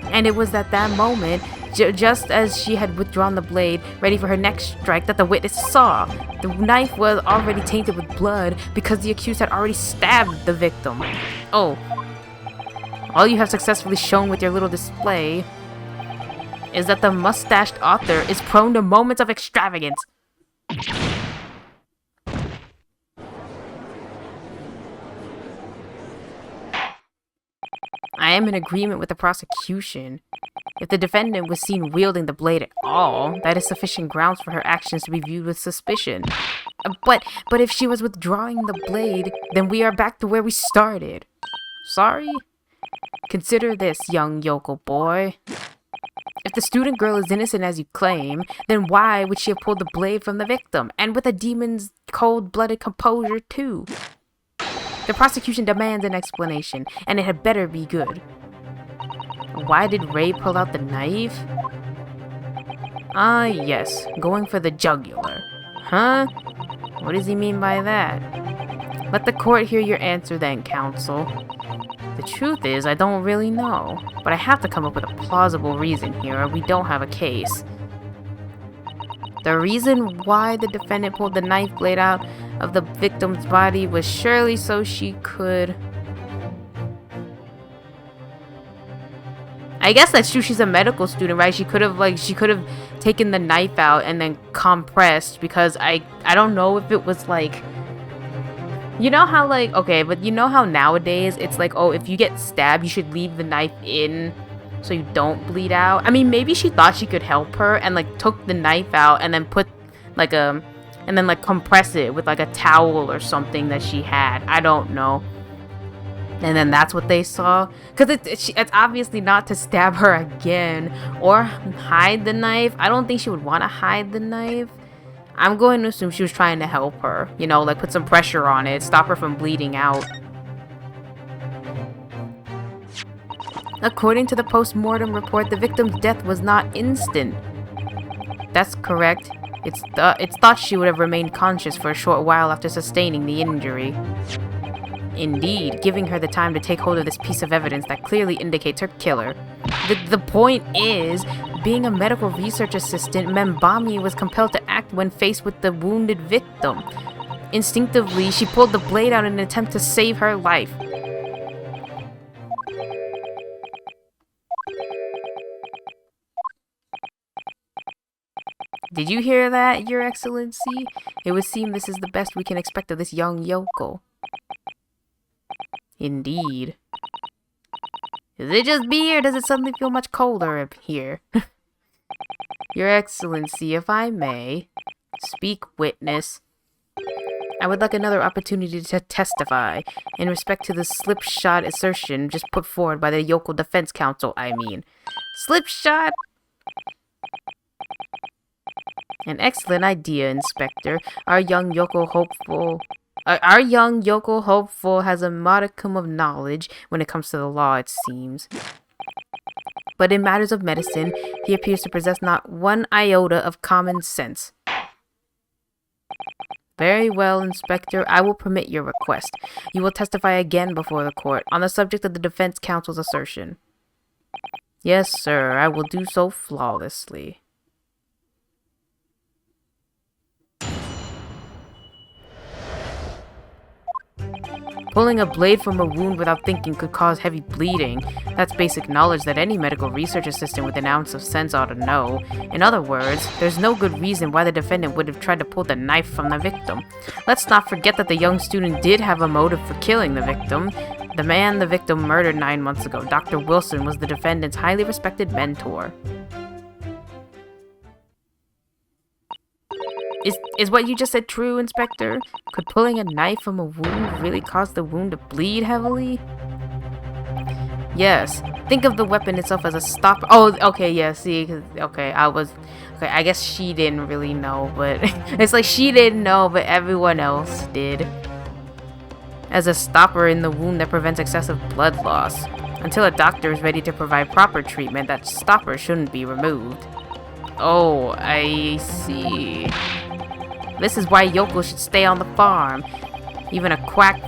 And it was at that moment, just as she had withdrawn the blade, ready for her next strike, that the witness saw. The knife was already tainted with blood because the accused had already stabbed the victim. Oh. All you have successfully shown with your little display is that the mustached author is prone to moments of extravagance. I am in agreement with the prosecution. If the defendant was seen wielding the blade at all, that is sufficient grounds for her actions to be viewed with suspicion. But if she was withdrawing the blade, then we are back to where we started. Sorry? Consider this, young yokel boy. If the student girl is innocent as you claim, then why would she have pulled the blade from the victim, and with a demon's cold-blooded composure too? The prosecution demands an explanation, and it had better be good. Why did Ray pull out the knife? Ah, yes, going for the jugular. Huh? What does he mean by that? Let the court hear your answer then, counsel. The truth is, I don't really know, but I have to come up with a plausible reason here or we don't have a case. The reason why the defendant pulled the knife blade out of the victim's body was surely so she could... I guess that's true, she's a medical student, right? She could have taken the knife out and then compressed, because I don't know if it was like... You know how okay, but you know how nowadays it's like, oh, if you get stabbed, you should leave the knife in so you don't bleed out. I mean, maybe she thought she could help her and took the knife out and then put and then compress it with a towel or something that she had. I don't know. And then that's what they saw, because it's obviously not to stab her again or hide the knife. I don't think she would want to hide the knife. I'm going to assume she was trying to help her, you know, put some pressure on it, stop her from bleeding out. According to the post-mortem report, the victim's death was not instant. That's correct. It's thought she would have remained conscious for a short while after sustaining the injury. Indeed, giving her the time to take hold of this piece of evidence that clearly indicates her killer. The point is, being a medical research assistant, Membami was compelled to act when faced with the wounded victim. Instinctively, she pulled the blade out in an attempt to save her life. Did you hear that, Your Excellency? It would seem this is the best we can expect of this young yokel. Indeed. Is it just me, or does it suddenly feel much colder up here? Your Excellency, if I may, speak witness. I would like another opportunity to testify in respect to the slipshod assertion just put forward by the yokel defense counsel, I mean. Slipshod? An excellent idea, Inspector. Our young yokel hopeful has a modicum of knowledge when it comes to the law, it seems. But in matters of medicine, he appears to possess not one iota of common sense. Very well, Inspector. I will permit your request. You will testify again before the court on the subject of the defense counsel's assertion. Yes, sir. I will do so flawlessly. Pulling a blade from a wound without thinking could cause heavy bleeding. That's basic knowledge that any medical research assistant with an ounce of sense ought to know. In other words, there's no good reason why the defendant would have tried to pull the knife from the victim. Let's not forget that the young student did have a motive for killing the victim. The man the victim murdered 9 months ago, Dr. Wilson, was the defendant's highly respected mentor. Is what you just said true, Inspector? Could pulling a knife from a wound really cause the wound to bleed heavily? Yes. Think of the weapon itself as a stopper. Oh, okay, yeah, see, okay, I guess she didn't really know, but it's like she didn't know, but everyone else did. As a stopper in the wound that prevents excessive blood loss. Until a doctor is ready to provide proper treatment, that stopper shouldn't be removed. Oh, I see. This is why yokels should stay on the farm. Even a quack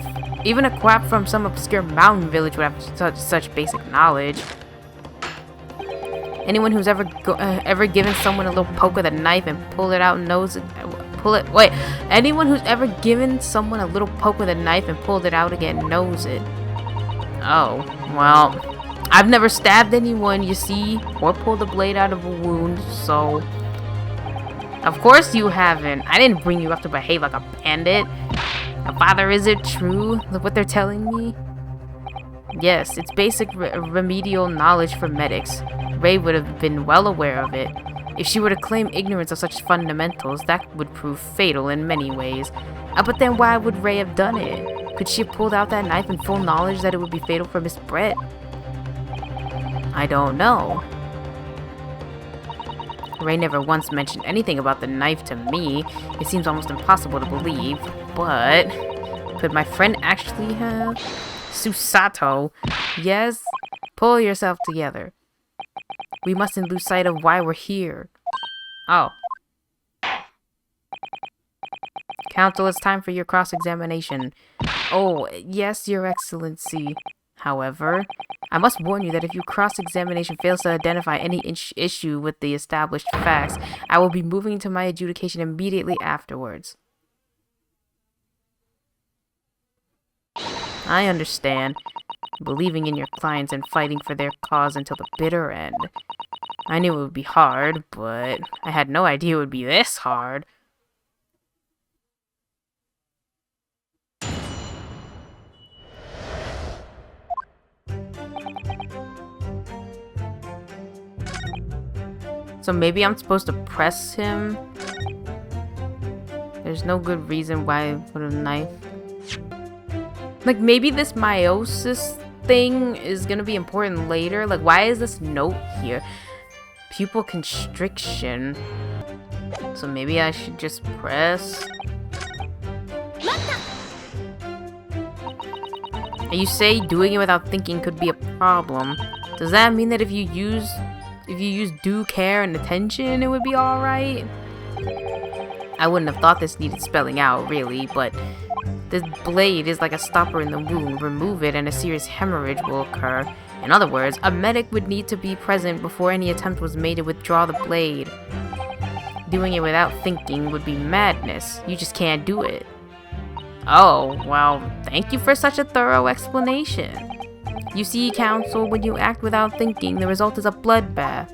from some obscure mountain village would have such basic knowledge. Anyone who's ever given someone a little poke with a knife and pulled it out knows it. Anyone who's ever given someone a little poke with a knife and pulled it out again knows it. Oh, well, I've never stabbed anyone, you see, or pulled a blade out of a wound, so... Of course you haven't. I didn't bring you up to behave like a bandit. Father, is it true, what they're telling me? Yes, it's basic remedial knowledge for medics. Ray would have been well aware of it. If she were to claim ignorance of such fundamentals, that would prove fatal in many ways. But then why would Ray have done it? Could she have pulled out that knife in full knowledge that it would be fatal for Miss Brett? I don't know. Ray never once mentioned anything about the knife to me. It seems almost impossible to believe, but... Could my friend actually have? Susato? Yes? Pull yourself together. We mustn't lose sight of why we're here. Oh. Counsel, it's time for your cross-examination. Oh, yes, Your Excellency. However, I must warn you that if your cross-examination fails to identify any issue with the established facts, I will be moving to my adjudication immediately afterwards. I understand. Believing in your clients and fighting for their cause until the bitter end. I knew it would be hard, but I had no idea it would be this hard. So maybe I'm supposed to press him? There's no good reason why I put a knife. Like, maybe this meiosis thing is gonna be important later. Like, why is this note here? Pupil constriction. So maybe I should just press. You say doing it without thinking could be a problem. Does that mean that if you use due care and attention, it would be alright? I wouldn't have thought this needed spelling out, really, but this blade is like a stopper in the wound. Remove it and a serious hemorrhage will occur. In other words, a medic would need to be present before any attempt was made to withdraw the blade. Doing it without thinking would be madness. You just can't do it. Oh, well, thank you for such a thorough explanation. You see, Counsel, when you act without thinking, the result is a bloodbath.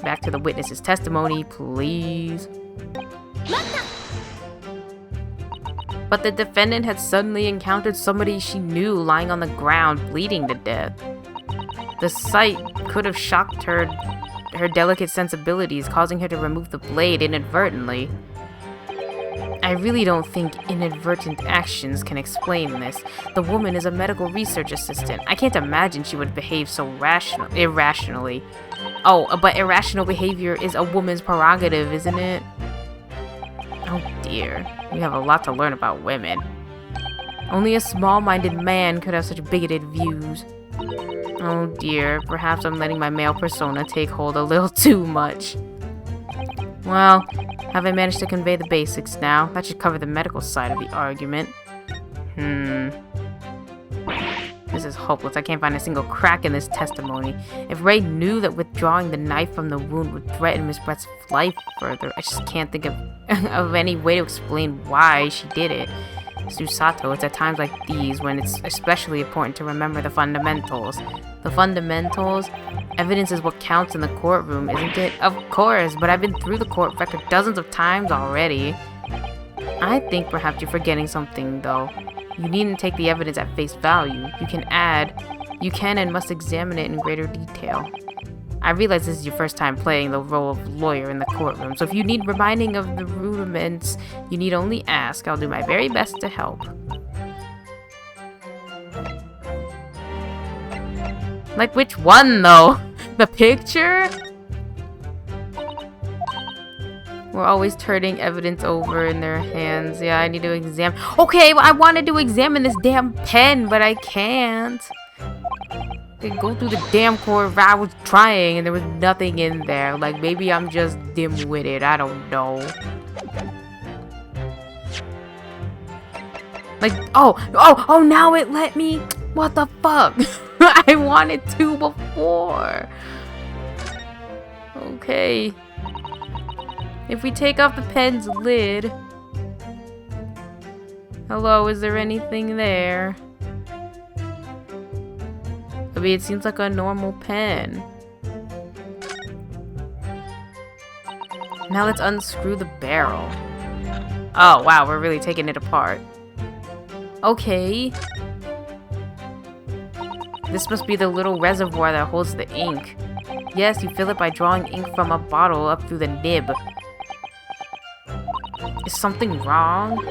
Back to the witness's testimony, please. But the defendant had suddenly encountered somebody she knew lying on the ground, bleeding to death. The sight could have shocked her delicate sensibilities, causing her to remove the blade inadvertently. I really don't think inadvertent actions can explain this. The woman is a medical research assistant. I can't imagine she would behave so irrationally. Oh, but irrational behavior is a woman's prerogative, isn't it? Oh dear, we have a lot to learn about women. Only a small-minded man could have such bigoted views. Oh dear, perhaps I'm letting my male persona take hold a little too much. Well, have I managed to convey the basics now? That should cover the medical side of the argument. This is hopeless. I can't find a single crack in this testimony. If Ray knew that withdrawing the knife from the wound would threaten Miss Brett's life further, I just can't think of any way to explain why she did it. Susato, it's at times like these when it's especially important to remember the fundamentals. The fundamentals? Evidence is what counts in the courtroom, isn't it? Of course, but I've been through the court record dozens of times already. I think perhaps you're forgetting something, though. You needn't take the evidence at face value. You can and must examine it in greater detail. I realize this is your first time playing the role of lawyer in the courtroom, so if you need reminding of the rudiments, you need only ask. I'll do my very best to help. Like which one, though? The picture? We're always turning evidence over in their hands. Yeah, I need to examine. Okay, well, I wanted to examine this damn pen, but I can't. They go through the damn court. I was trying, and there was nothing in there. Like, maybe I'm just dim-witted. I don't know. Like, oh, now it let me. What the fuck? I wanted to before. Okay. If we take off the pen's lid. Hello, is there anything there? I mean, it seems like a normal pen. Now let's unscrew the barrel. Oh, wow, we're really taking it apart. Okay. This must be the little reservoir that holds the ink. Yes, you fill it by drawing ink from a bottle up through the nib. Is something wrong?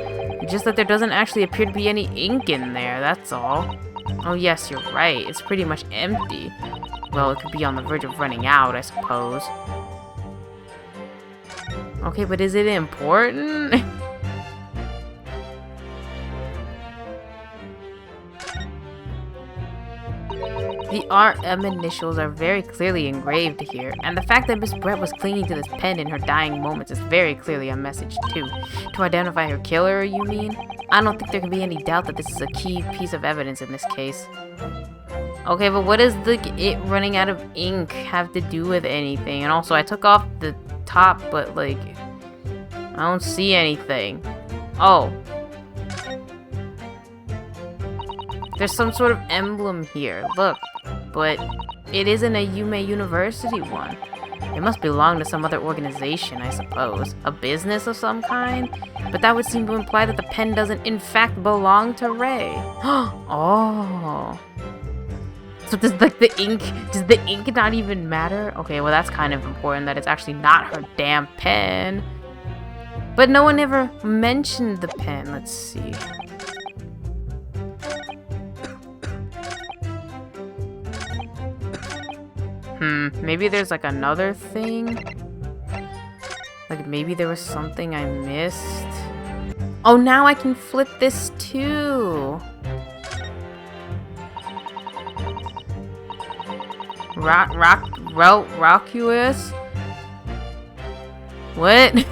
Just that there doesn't actually appear to be any ink in there, that's all. Oh yes, you're right. It's pretty much empty. Well, it could be on the verge of running out, I suppose. Okay, but is it important? The RM initials are very clearly engraved here, and the fact that Miss Brett was clinging to this pen in her dying moments is very clearly a message too. To identify her killer, you mean? I don't think there can be any doubt that this is a key piece of evidence in this case. Okay, but what does it running out of ink have to do with anything? And also, I took off the top, but like, I don't see anything. Oh. There's some sort of emblem here, look. But it isn't a Yume University one. It must belong to some other organization, I suppose. A business of some kind? But that would seem to imply that the pen doesn't in fact belong to Rei. Oh. So does like does the ink not even matter? Okay, well that's kind of important that it's actually not her damn pen. But no one ever mentioned the pen. Let's see. Maybe there's like another thing? Like maybe there was something I missed? Oh, now I can flip this too! Rockuous? What?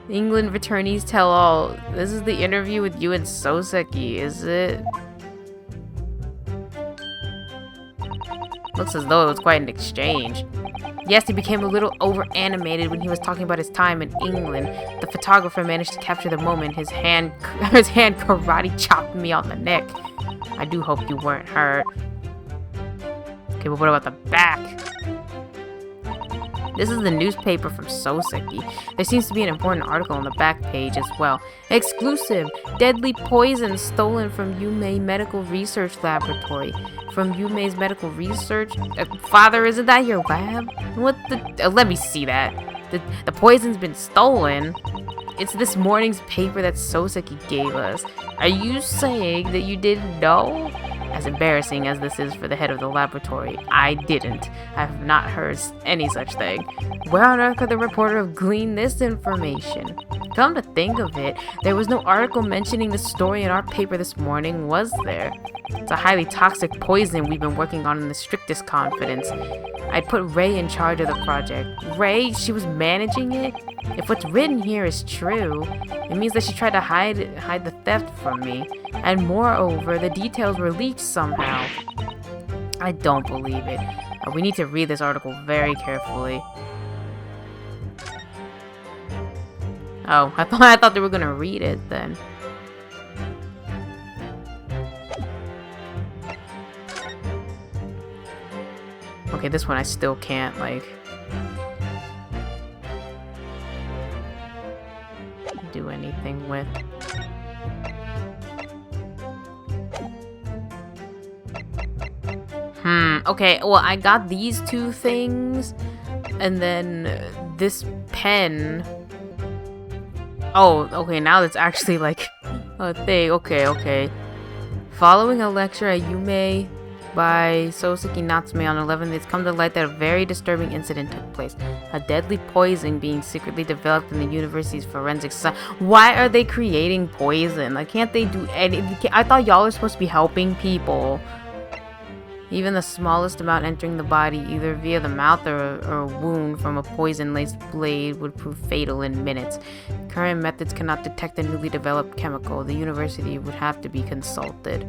England returnees tell all. This is the interview with you and Soseki, is it? Looks as though it was quite an exchange. Yes, he became a little over-animated when he was talking about his time in England. The photographer managed to capture the moment his hand karate chopped me on the neck. I do hope you weren't hurt. Okay, but what about the back? This is the newspaper from Soseki. There seems to be an important article on the back page as well. Exclusive! Deadly poison stolen from Yume Medical Research Laboratory. From Yume's Medical Research? Father, isn't that your lab? What the... let me see that. The poison's been stolen? It's this morning's paper that Soseki gave us. Are you saying that you didn't know? As embarrassing as this is for the head of the laboratory, I didn't. I have not heard any such thing. Where on earth could the reporter have gleaned this information? Come to think of it, there was no article mentioning the story in our paper this morning, was there? It's a highly toxic poison we've been working on in the strictest confidence. I'd put Rei in charge of the project. Rei? She was managing it? If what's written here is true, it means that she tried to hide the theft from me. And moreover, the details were leaked somehow. I don't believe it. We need to read this article very carefully. Oh, I thought they were gonna read it then. Okay, this one I still can't, like, do anything with. Okay, well, I got these two things, and then this pen. Oh, okay, now it's actually, like, a thing. Okay. Following a lecture at Yume by Soseki Natsume on 11th, it's come to light that a very disturbing incident took place. A deadly poison being secretly developed in the university's forensic science. Why are they creating poison? Like, can't they do anything? I thought y'all are supposed to be helping people. Even the smallest amount entering the body, either via the mouth or a wound from a poison-laced blade, would prove fatal in minutes. Current methods cannot detect the newly developed chemical. The university would have to be consulted.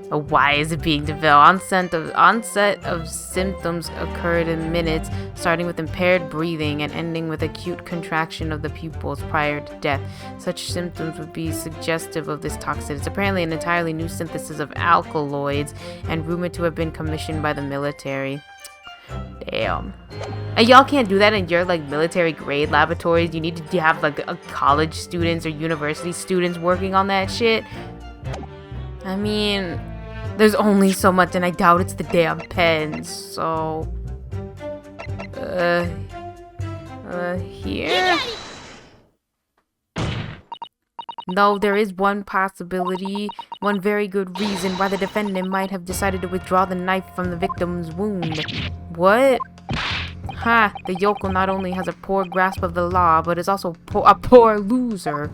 Why is it being developed? Onset of symptoms occurred in minutes, starting with impaired breathing and ending with acute contraction of the pupils prior to death. Such symptoms would be suggestive of this toxin. It's apparently an entirely new synthesis of alkaloids and rumored to have been commissioned by the military. Damn. And y'all can't do that in your, like, military grade laboratories. You need to have, like, college students or university students working on that shit. I mean, there's only so much, and I doubt it's the damn pens, so... here? No, there is one possibility, one very good reason why the defendant might have decided to withdraw the knife from the victim's wound. What? Ha, the yokel not only has a poor grasp of the law, but is also a poor loser.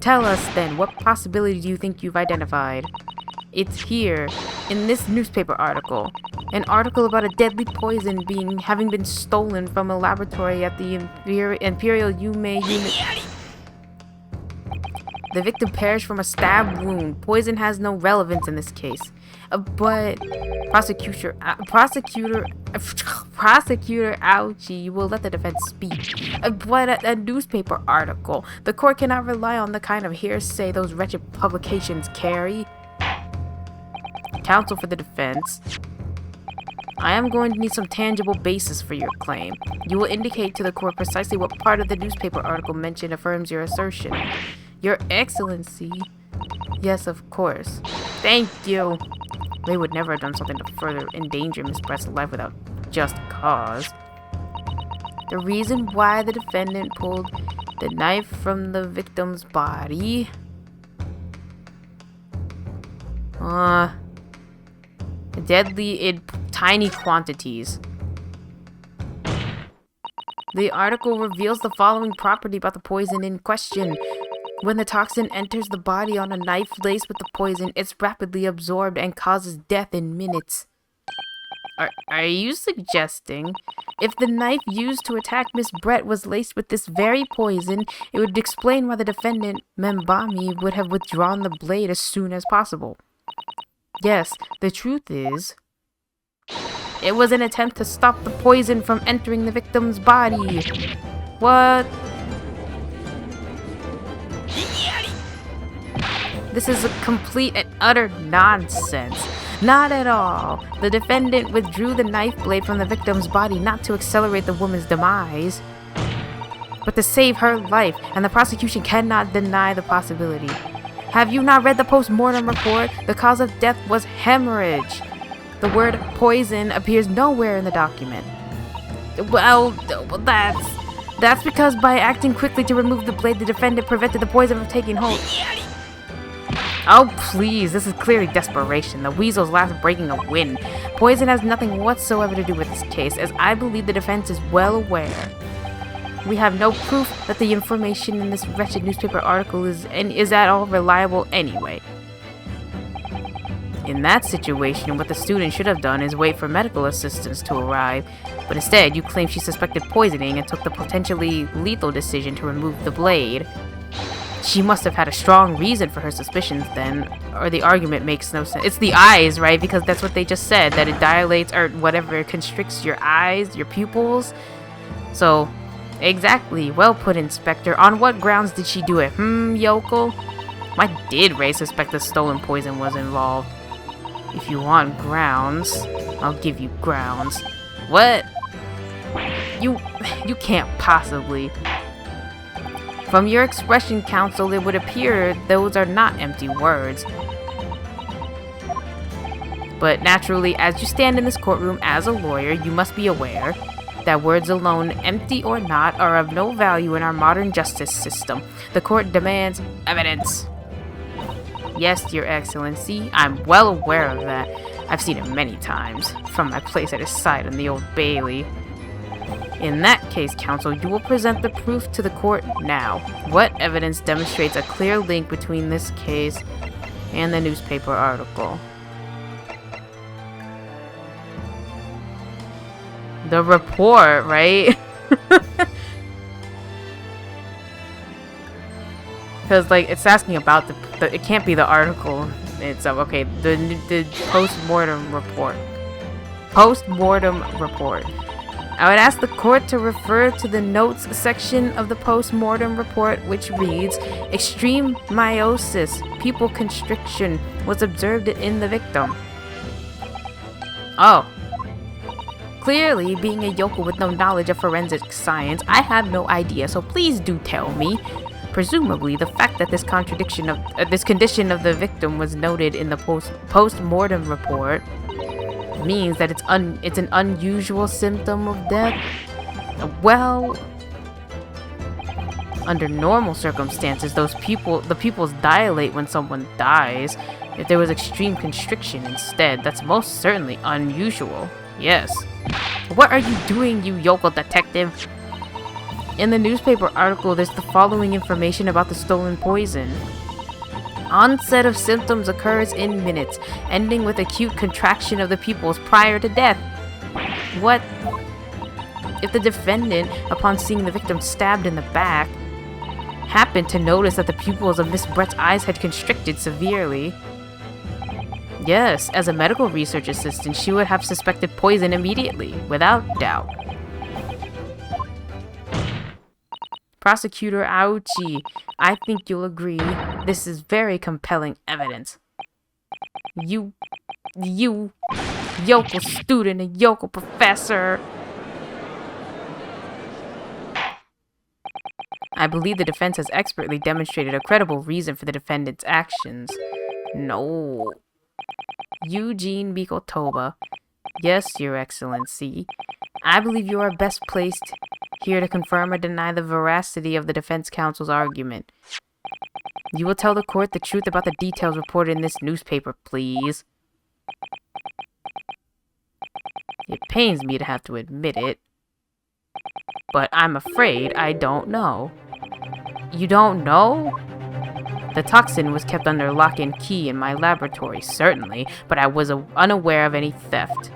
Tell us then, what possibility do you think you've identified? It's here, in this newspaper article. An article about a deadly poison having been stolen from a laboratory at the Imperial Yume unit. The victim perished from a stab wound. Poison has no relevance in this case. But prosecutor, ouchie, you will let the defense speak. But a newspaper article. The court cannot rely on the kind of hearsay those wretched publications carry. Counsel for the defense. I am going to need some tangible basis for your claim. You will indicate to the court precisely what part of the newspaper article mentioned affirms your assertion. Your Excellency. Yes, of course. Thank you. They would never have done something to further endanger Miss Brett's life without just cause. The reason why the defendant pulled the knife from the victim's body... deadly in tiny quantities. The article reveals the following property about the poison in question. When the toxin enters the body on a knife laced with the poison, it's rapidly absorbed and causes death in minutes. Are you suggesting if the knife used to attack Miss Brett was laced with this very poison, it would explain why the defendant, Membami, would have withdrawn the blade as soon as possible? Yes, the truth is, it was an attempt to stop the poison from entering the victim's body. What? This is a complete and utter nonsense. Not at all. The defendant withdrew the knife blade from the victim's body not to accelerate the woman's demise, but to save her life, and the prosecution cannot deny the possibility. Have you not read the post-mortem report? The cause of death was hemorrhage. The word poison appears nowhere in the document. Well, that's because by acting quickly to remove the blade, the defendant prevented the poison from taking hold. Oh, please, this is clearly desperation. The weasel's last breaking a wind. Poison has nothing whatsoever to do with this case, as I believe the defense is well aware. We have no proof that the information in this wretched newspaper article is at all reliable anyway. In that situation, what the student should have done is wait for medical assistance to arrive, but instead you claim she suspected poisoning and took the potentially lethal decision to remove the blade. She must have had a strong reason for her suspicions then, or the argument makes no sense. It's the eyes, right? Because that's what they just said, that it dilates or whatever, it constricts your eyes, your pupils. So... exactly. Well put, Inspector. On what grounds did she do it? Yokel? Why did Ray suspect the stolen poison was involved? If you want grounds, I'll give you grounds. What? You can't possibly. From your expression, counsel, it would appear those are not empty words. But naturally, as you stand in this courtroom as a lawyer, you must be aware that words alone, empty or not, are of no value in our modern justice system. The court demands evidence. Yes, Your Excellency, I'm well aware of that. I've seen it many times, from my place at his side in the Old Bailey. In that case, counsel, you will present the proof to the court now. What evidence demonstrates a clear link between this case and the newspaper article? The report, right? Because, like, it's asking about the it can't be the article itself. Okay, the post-mortem report. Post-mortem report. I would ask the court to refer to the notes section of the post-mortem report, which reads, extreme meiosis, pupil constriction, was observed in the victim. Oh. Clearly, being a yokel with no knowledge of forensic science, I have no idea, so please do tell me. Presumably, the fact that this condition of the victim was noted in the post-mortem report means that it's an unusual symptom of death. Well, under normal circumstances, the pupils dilate when someone dies. If there was extreme constriction instead, that's most certainly unusual. Yes. What are you doing, you yokel detective? In the newspaper article, there's the following information about the stolen poison. Onset of symptoms occurs in minutes, ending with acute contraction of the pupils prior to death. What? If the defendant, upon seeing the victim stabbed in the back, happened to notice that the pupils of Miss Brett's eyes had constricted severely, yes, as a medical research assistant, she would have suspected poison immediately, without doubt. Prosecutor Auchi, I think you'll agree. This is very compelling evidence. You yokel student and yokel professor. I believe the defense has expertly demonstrated a credible reason for the defendant's actions. No. Eugene Mikotoba. Yes, Your Excellency. I believe you are best placed here to confirm or deny the veracity of the defense counsel's argument. You will tell the court the truth about the details reported in this newspaper, please. It pains me to have to admit it, but I'm afraid I don't know. You don't know? The toxin was kept under lock and key in my laboratory, certainly, but I was unaware of any theft.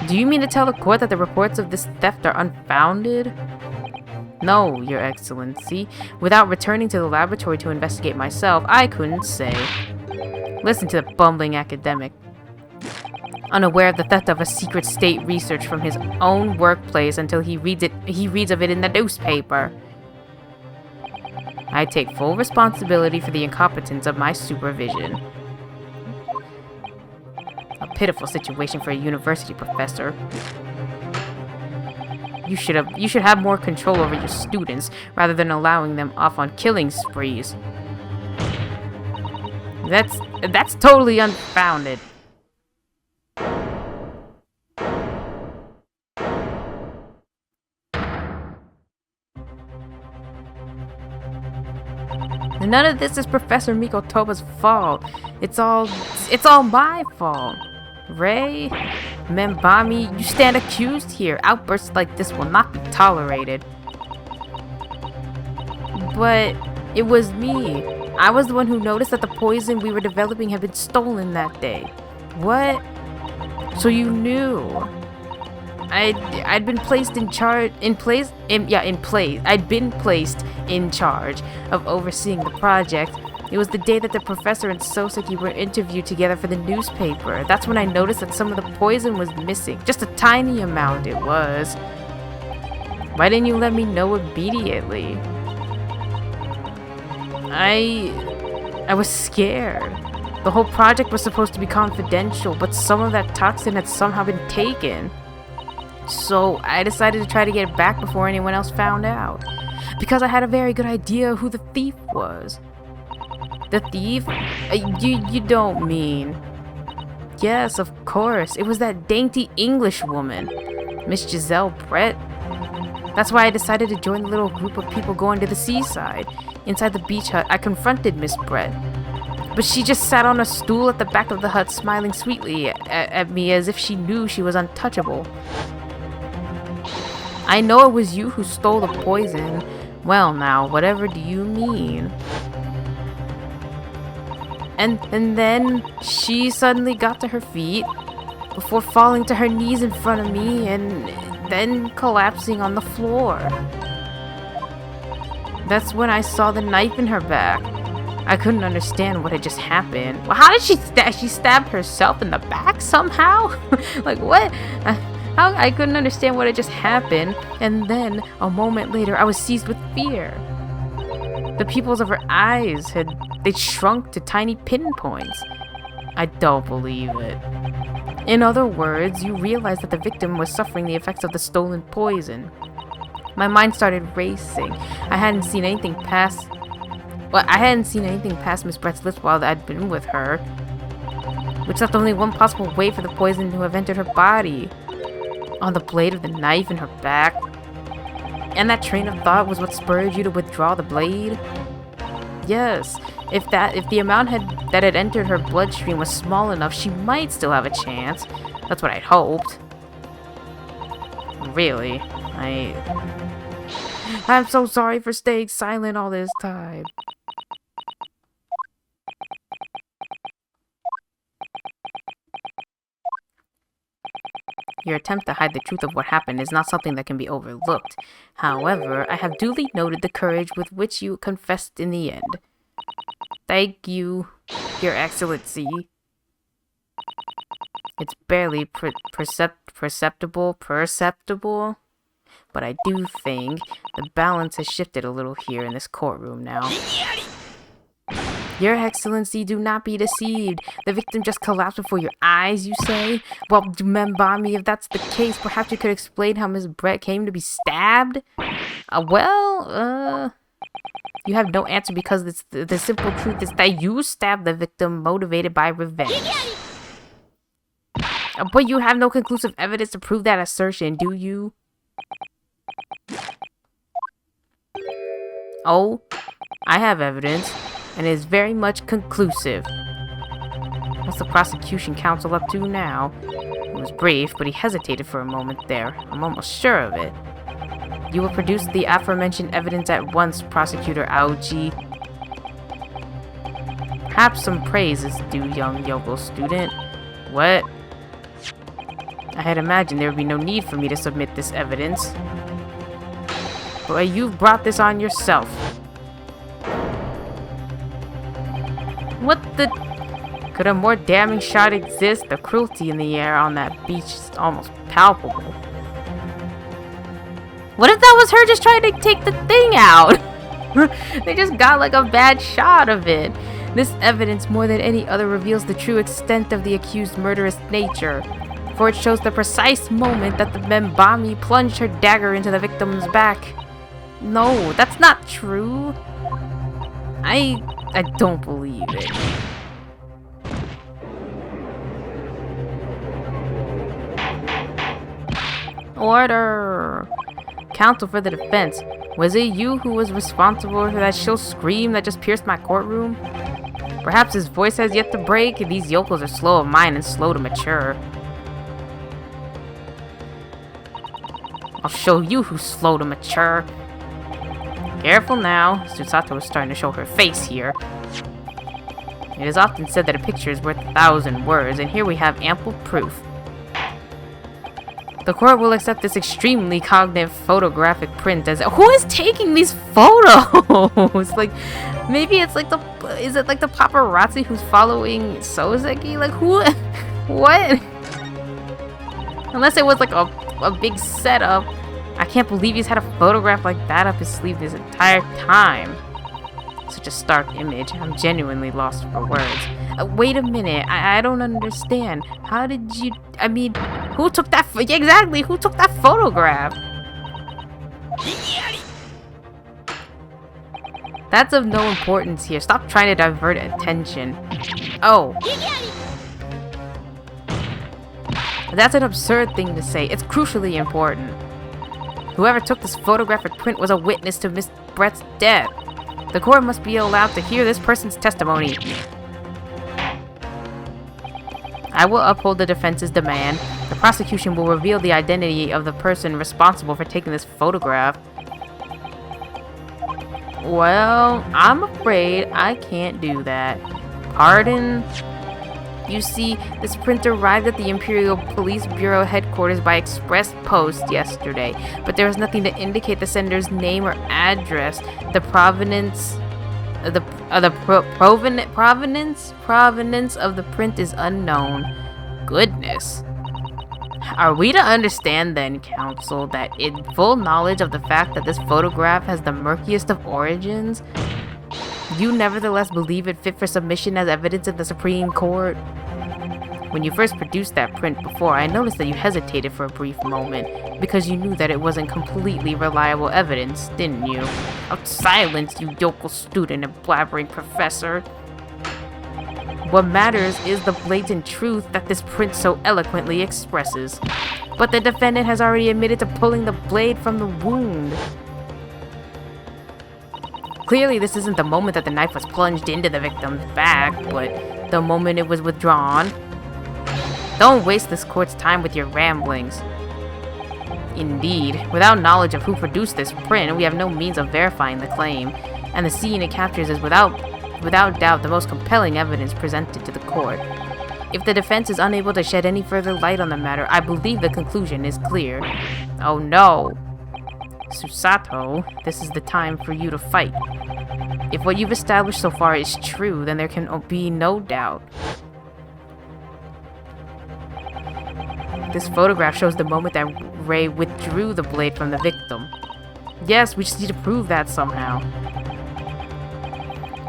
Do you mean to tell the court that the reports of this theft are unfounded? No, Your Excellency. Without returning to the laboratory to investigate myself, I couldn't say. Listen to the bumbling academic. Unaware of the theft of a secret state research from his own workplace until he reads of it in the newspaper. I take full responsibility for the incompetence of my supervision. A pitiful situation for a university professor. You should have more control over your students rather than allowing them off on killing sprees. That's totally unfounded. None of this is Professor Mikotoba's fault. It's all my fault. Ray, Membami, you stand accused here. Outbursts like this will not be tolerated. But it was me. I was the one who noticed that the poison we were developing had been stolen that day. What? So you knew? I'd been placed in charge I'd been placed in charge of overseeing the project. It was the day that the professor and Soseki were interviewed together for the newspaper. That's when I noticed that some of the poison was missing. Just a tiny amount it was. Why didn't you let me know immediately? I was scared. The whole project was supposed to be confidential, but some of that toxin had somehow been taken. So I decided to try to get it back before anyone else found out, because I had a very good idea who the thief was. The thief? You don't mean... Yes, of course. It was that dainty English woman, Miss Giselle Brett. That's why I decided to join the little group of people going to the seaside. Inside the beach hut, I confronted Miss Brett, but she just sat on a stool at the back of the hut, smiling sweetly at me as if she knew she was untouchable. I know it was you who stole the poison. Well now, whatever do you mean? And then she suddenly got to her feet before falling to her knees in front of me and then collapsing on the floor. That's when I saw the knife in her back. I couldn't understand what had just happened. Well, how did she stabbed herself in the back somehow? Like what? I couldn't understand what had just happened. And then a moment later, I was seized with fear. The pupils of her eyes they'd shrunk to tiny pinpoints. I don't believe it. In other words, you realized that the victim was suffering the effects of the stolen poison. My mind started racing. I hadn't seen anything past Miss Brett's lips while I'd been with her, which left only one possible way for the poison to have entered her body. On the blade of the knife in her back. And that train of thought was what spurred you to withdraw the blade? Yes, if the amount that had entered her bloodstream was small enough, she might still have a chance. That's what I'd hoped. Really, I'm so sorry for staying silent all this time. Your attempt to hide the truth of what happened is not something that can be overlooked. However, I have duly noted the courage with which you confessed in the end. Thank you, Your Excellency. It's barely perceptible, but I do think the balance has shifted a little here in this courtroom now. Your Excellency, do not be deceived. The victim just collapsed before your eyes, you say? Well, Membami, if that's the case, perhaps you could explain how Miss Brett came to be stabbed? You have no answer because the simple truth is that you stabbed the victim motivated by revenge. But you have no conclusive evidence to prove that assertion, do you? Oh, I have evidence. And it is very much conclusive. What's the prosecution counsel up to now? It was brief, but he hesitated for a moment there. I'm almost sure of it. You will produce the aforementioned evidence at once, Prosecutor Aoji. Perhaps some praise is due, young yokel student. What? I had imagined there would be no need for me to submit this evidence. But you've brought this on yourself. What the... Could a more damning shot exist? The cruelty in the air on that beach is almost palpable. What if that was her just trying to take the thing out? They just got like a bad shot of it. This evidence, more than any other, reveals the true extent of the accused's murderous nature. For it shows the precise moment that the Membami plunged her dagger into the victim's back. No, that's not true. I don't believe it. Order! Counsel for the defense. Was it you who was responsible for that shrill scream that just pierced my courtroom? Perhaps his voice has yet to break. These yokels are slow of mind and slow to mature. I'll show you who's slow to mature. Careful now. Susato is starting to show her face here. It is often said that a picture is worth 1,000 words, and here we have ample proof. The court will accept this extremely cognitive photographic print as... Who is taking these photos? Like, maybe it's like the... Is it like the paparazzi who's following Sozeki? Like, who... What? Unless it was like a big setup. I can't believe he's had a photograph like that up his sleeve this entire time. Such a stark image. I'm genuinely lost for words. Wait a minute. I don't understand. How did you... I mean, who took that... Exactly, who took that photograph? That's of no importance here. Stop trying to divert attention. Oh. That's an absurd thing to say. It's crucially important. Whoever took this photographic print was a witness to Miss Brett's death. The court must be allowed to hear this person's testimony. I will uphold the defense's demand. The prosecution will reveal the identity of the person responsible for taking this photograph. Well, I'm afraid I can't do that. Pardon? You see, this print arrived at the Imperial Police Bureau headquarters by express post yesterday, but there is nothing to indicate the sender's name or address. The provenance of the print is unknown. Goodness. Are we to understand then, counsel, that in full knowledge of the fact that this photograph has the murkiest of origins, you nevertheless believe it fit for submission as evidence in the Supreme Court? When you first produced that print before, I noticed that you hesitated for a brief moment, because you knew that it wasn't completely reliable evidence, didn't you? Oh, silence, you yokel student and blabbering professor. What matters is the blatant truth that this print so eloquently expresses. But the defendant has already admitted to pulling the blade from the wound. Clearly, this isn't the moment that the knife was plunged into the victim's back, but the moment it was withdrawn. Don't waste this court's time with your ramblings. Indeed, without knowledge of who produced this print, we have no means of verifying the claim, and the scene it captures is without doubt the most compelling evidence presented to the court. If the defense is unable to shed any further light on the matter, I believe the conclusion is clear. Oh no! Susato, this is the time for you to fight. If what you've established so far is true, then there can be no doubt. This photograph shows the moment that Ray withdrew the blade from the victim. Yes, we just need to prove that somehow.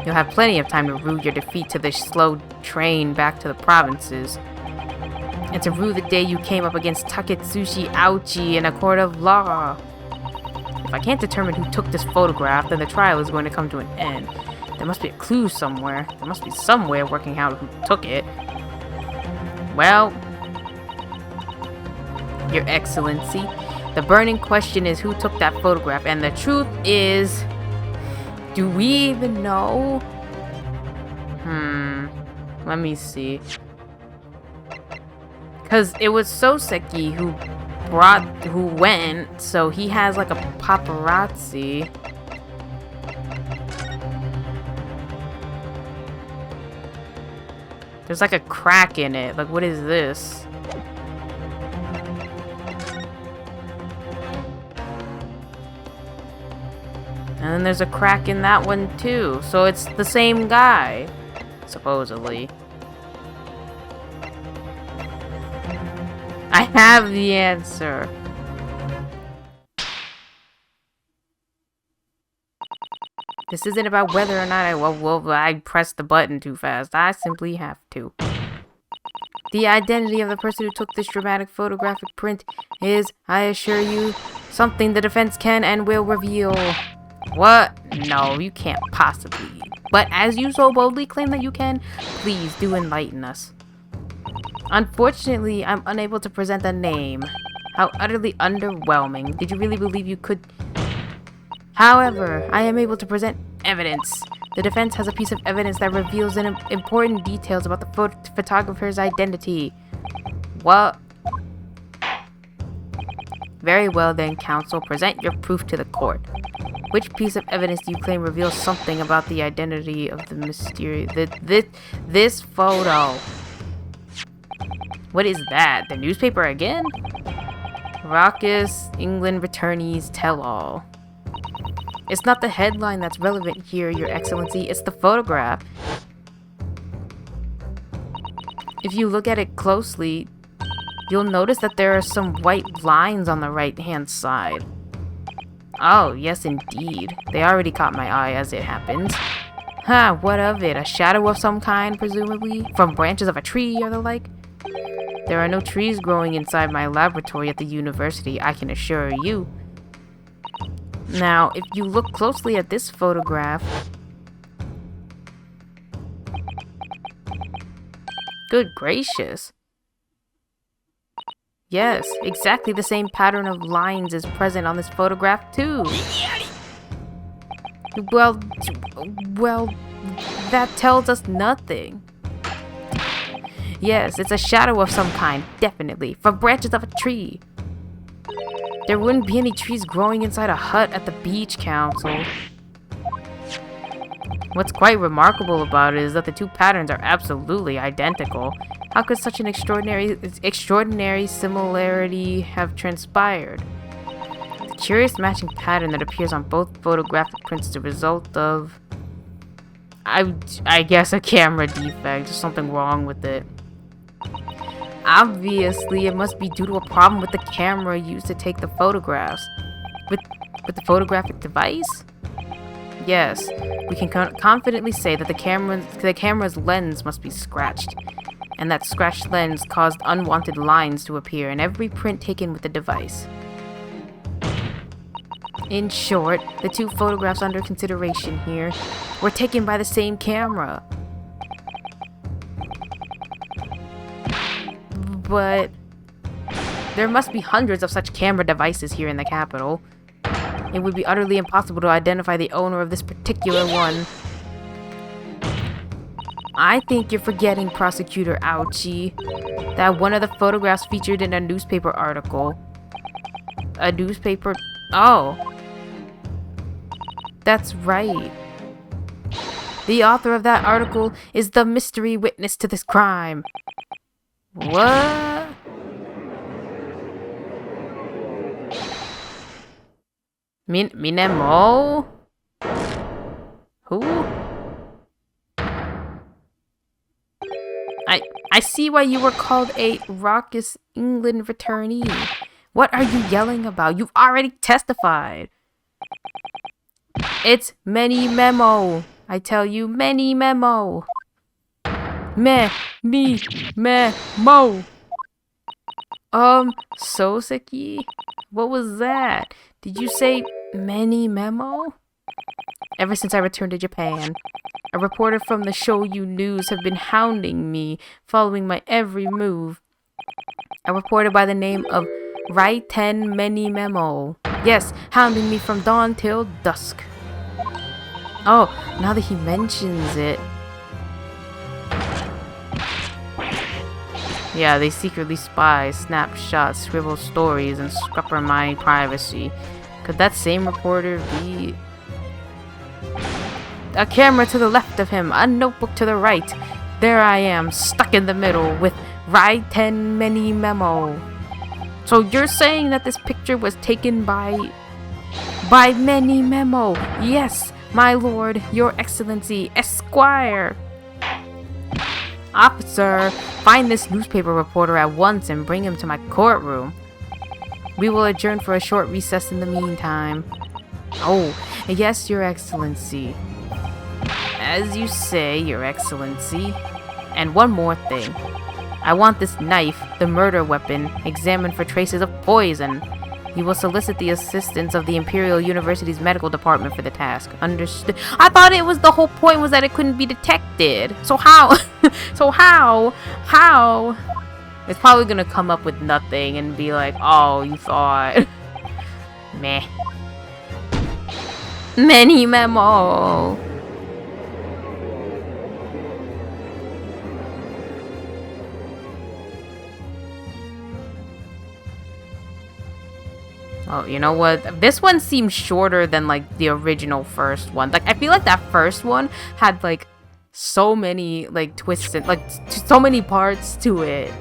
You'll have plenty of time to rue your defeat to the slow train back to the provinces. And to rue the day you came up against Taketsuchi Aochi in a court of law. If I can't determine who took this photograph, then the trial is going to come to an end. There must be a clue somewhere. There must be some way of working out who took it. Well, Your Excellency, the burning question is who took that photograph, and the truth is... do we even know? Let me see. Because it was Soseki who went, so he has like a paparazzi. There's like a crack in it. Like, what is this? And then there's a crack in that one too. So it's the same guy, supposedly. I have the answer. This isn't about whether or not I pressed the button too fast. I simply have to. The identity of the person who took this dramatic photographic print is, I assure you, something the defense can and will reveal. What? No, you can't possibly. But as you so boldly claim that you can, please do enlighten us. Unfortunately, I'm unable to present a name. How utterly underwhelming. Did you really believe you could? However, I am able to present evidence. The defense has a piece of evidence that reveals important details about the photographer's identity. What? Very well then, counsel. Present your proof to the court. Which piece of evidence do you claim reveals something about the identity of the mysterious... This photo. What is that? The newspaper again? Raucous England returnees tell-all. It's not the headline that's relevant here, Your Excellency. It's the photograph. If you look at it closely, you'll notice that there are some white lines on the right-hand side. Oh, yes indeed. They already caught my eye as it happens. Huh, what of it? A shadow of some kind, presumably? From branches of a tree or the like? There are no trees growing inside my laboratory at the university, I can assure you. Now, if you look closely at this photograph... Good gracious. Yes, exactly the same pattern of lines is present on this photograph too. Well, that tells us nothing. Yes, it's a shadow of some kind, definitely, from branches of a tree. There wouldn't be any trees growing inside a hut at the beach council. What's quite remarkable about it is that the two patterns are absolutely identical. How could such an extraordinary similarity have transpired? The curious matching pattern that appears on both photographic prints is the result of... I guess a camera defect, there's something wrong with it. Obviously, it must be due to a problem with the camera used to take the photographs. With the photographic device? Yes, we can confidently say that the camera's lens must be scratched, and that scratched lens caused unwanted lines to appear in every print taken with the device. In short, the two photographs under consideration here were taken by the same camera. But there must be hundreds of such camera devices here in the capital. It would be utterly impossible to identify the owner of this particular one. I think you're forgetting, Prosecutor Ouchie, that one of the photographs featured in a newspaper article. A newspaper... Oh. That's right. The author of that article is the mystery witness to this crime. What? Minemo? Who? I see why you were called a raucous England returnee. What are you yelling about? You've already testified. It's many memo. I tell you, many memo. Me, mo. Soseki? What was that? Did you say many memo? Ever since I returned to Japan, a reporter from the Shoyu News have been hounding me, following my every move. A reporter by the name of Raiten Many Memo. Yes, hounding me from dawn till dusk. Oh, now that he mentions it. Yeah, they secretly spy, snapshots, scribble stories, and scupper my privacy. Could that same reporter be... A camera to the left of him, a notebook to the right. There I am, stuck in the middle with Raiten Many Memo. So you're saying that this picture was taken by Many Memo? Yes, my lord, your excellency, Esquire. Officer, find this newspaper reporter at once and bring him to my courtroom. We will adjourn for a short recess in the meantime. Oh, yes, your excellency. As you say, your excellency. And one more thing. I want this knife, the murder weapon, examined for traces of poison. You will solicit the assistance of the Imperial University's medical department for the task. Understood? I thought it was the whole point was that it couldn't be detected. So how? How? It's probably gonna come up with nothing and be like, oh, you thought. Meh. Many memo. Oh, you know what? This one seems shorter than, like, the original first one. Like, I feel like that first one had, like, so many, like, twists and, like, so many parts to it.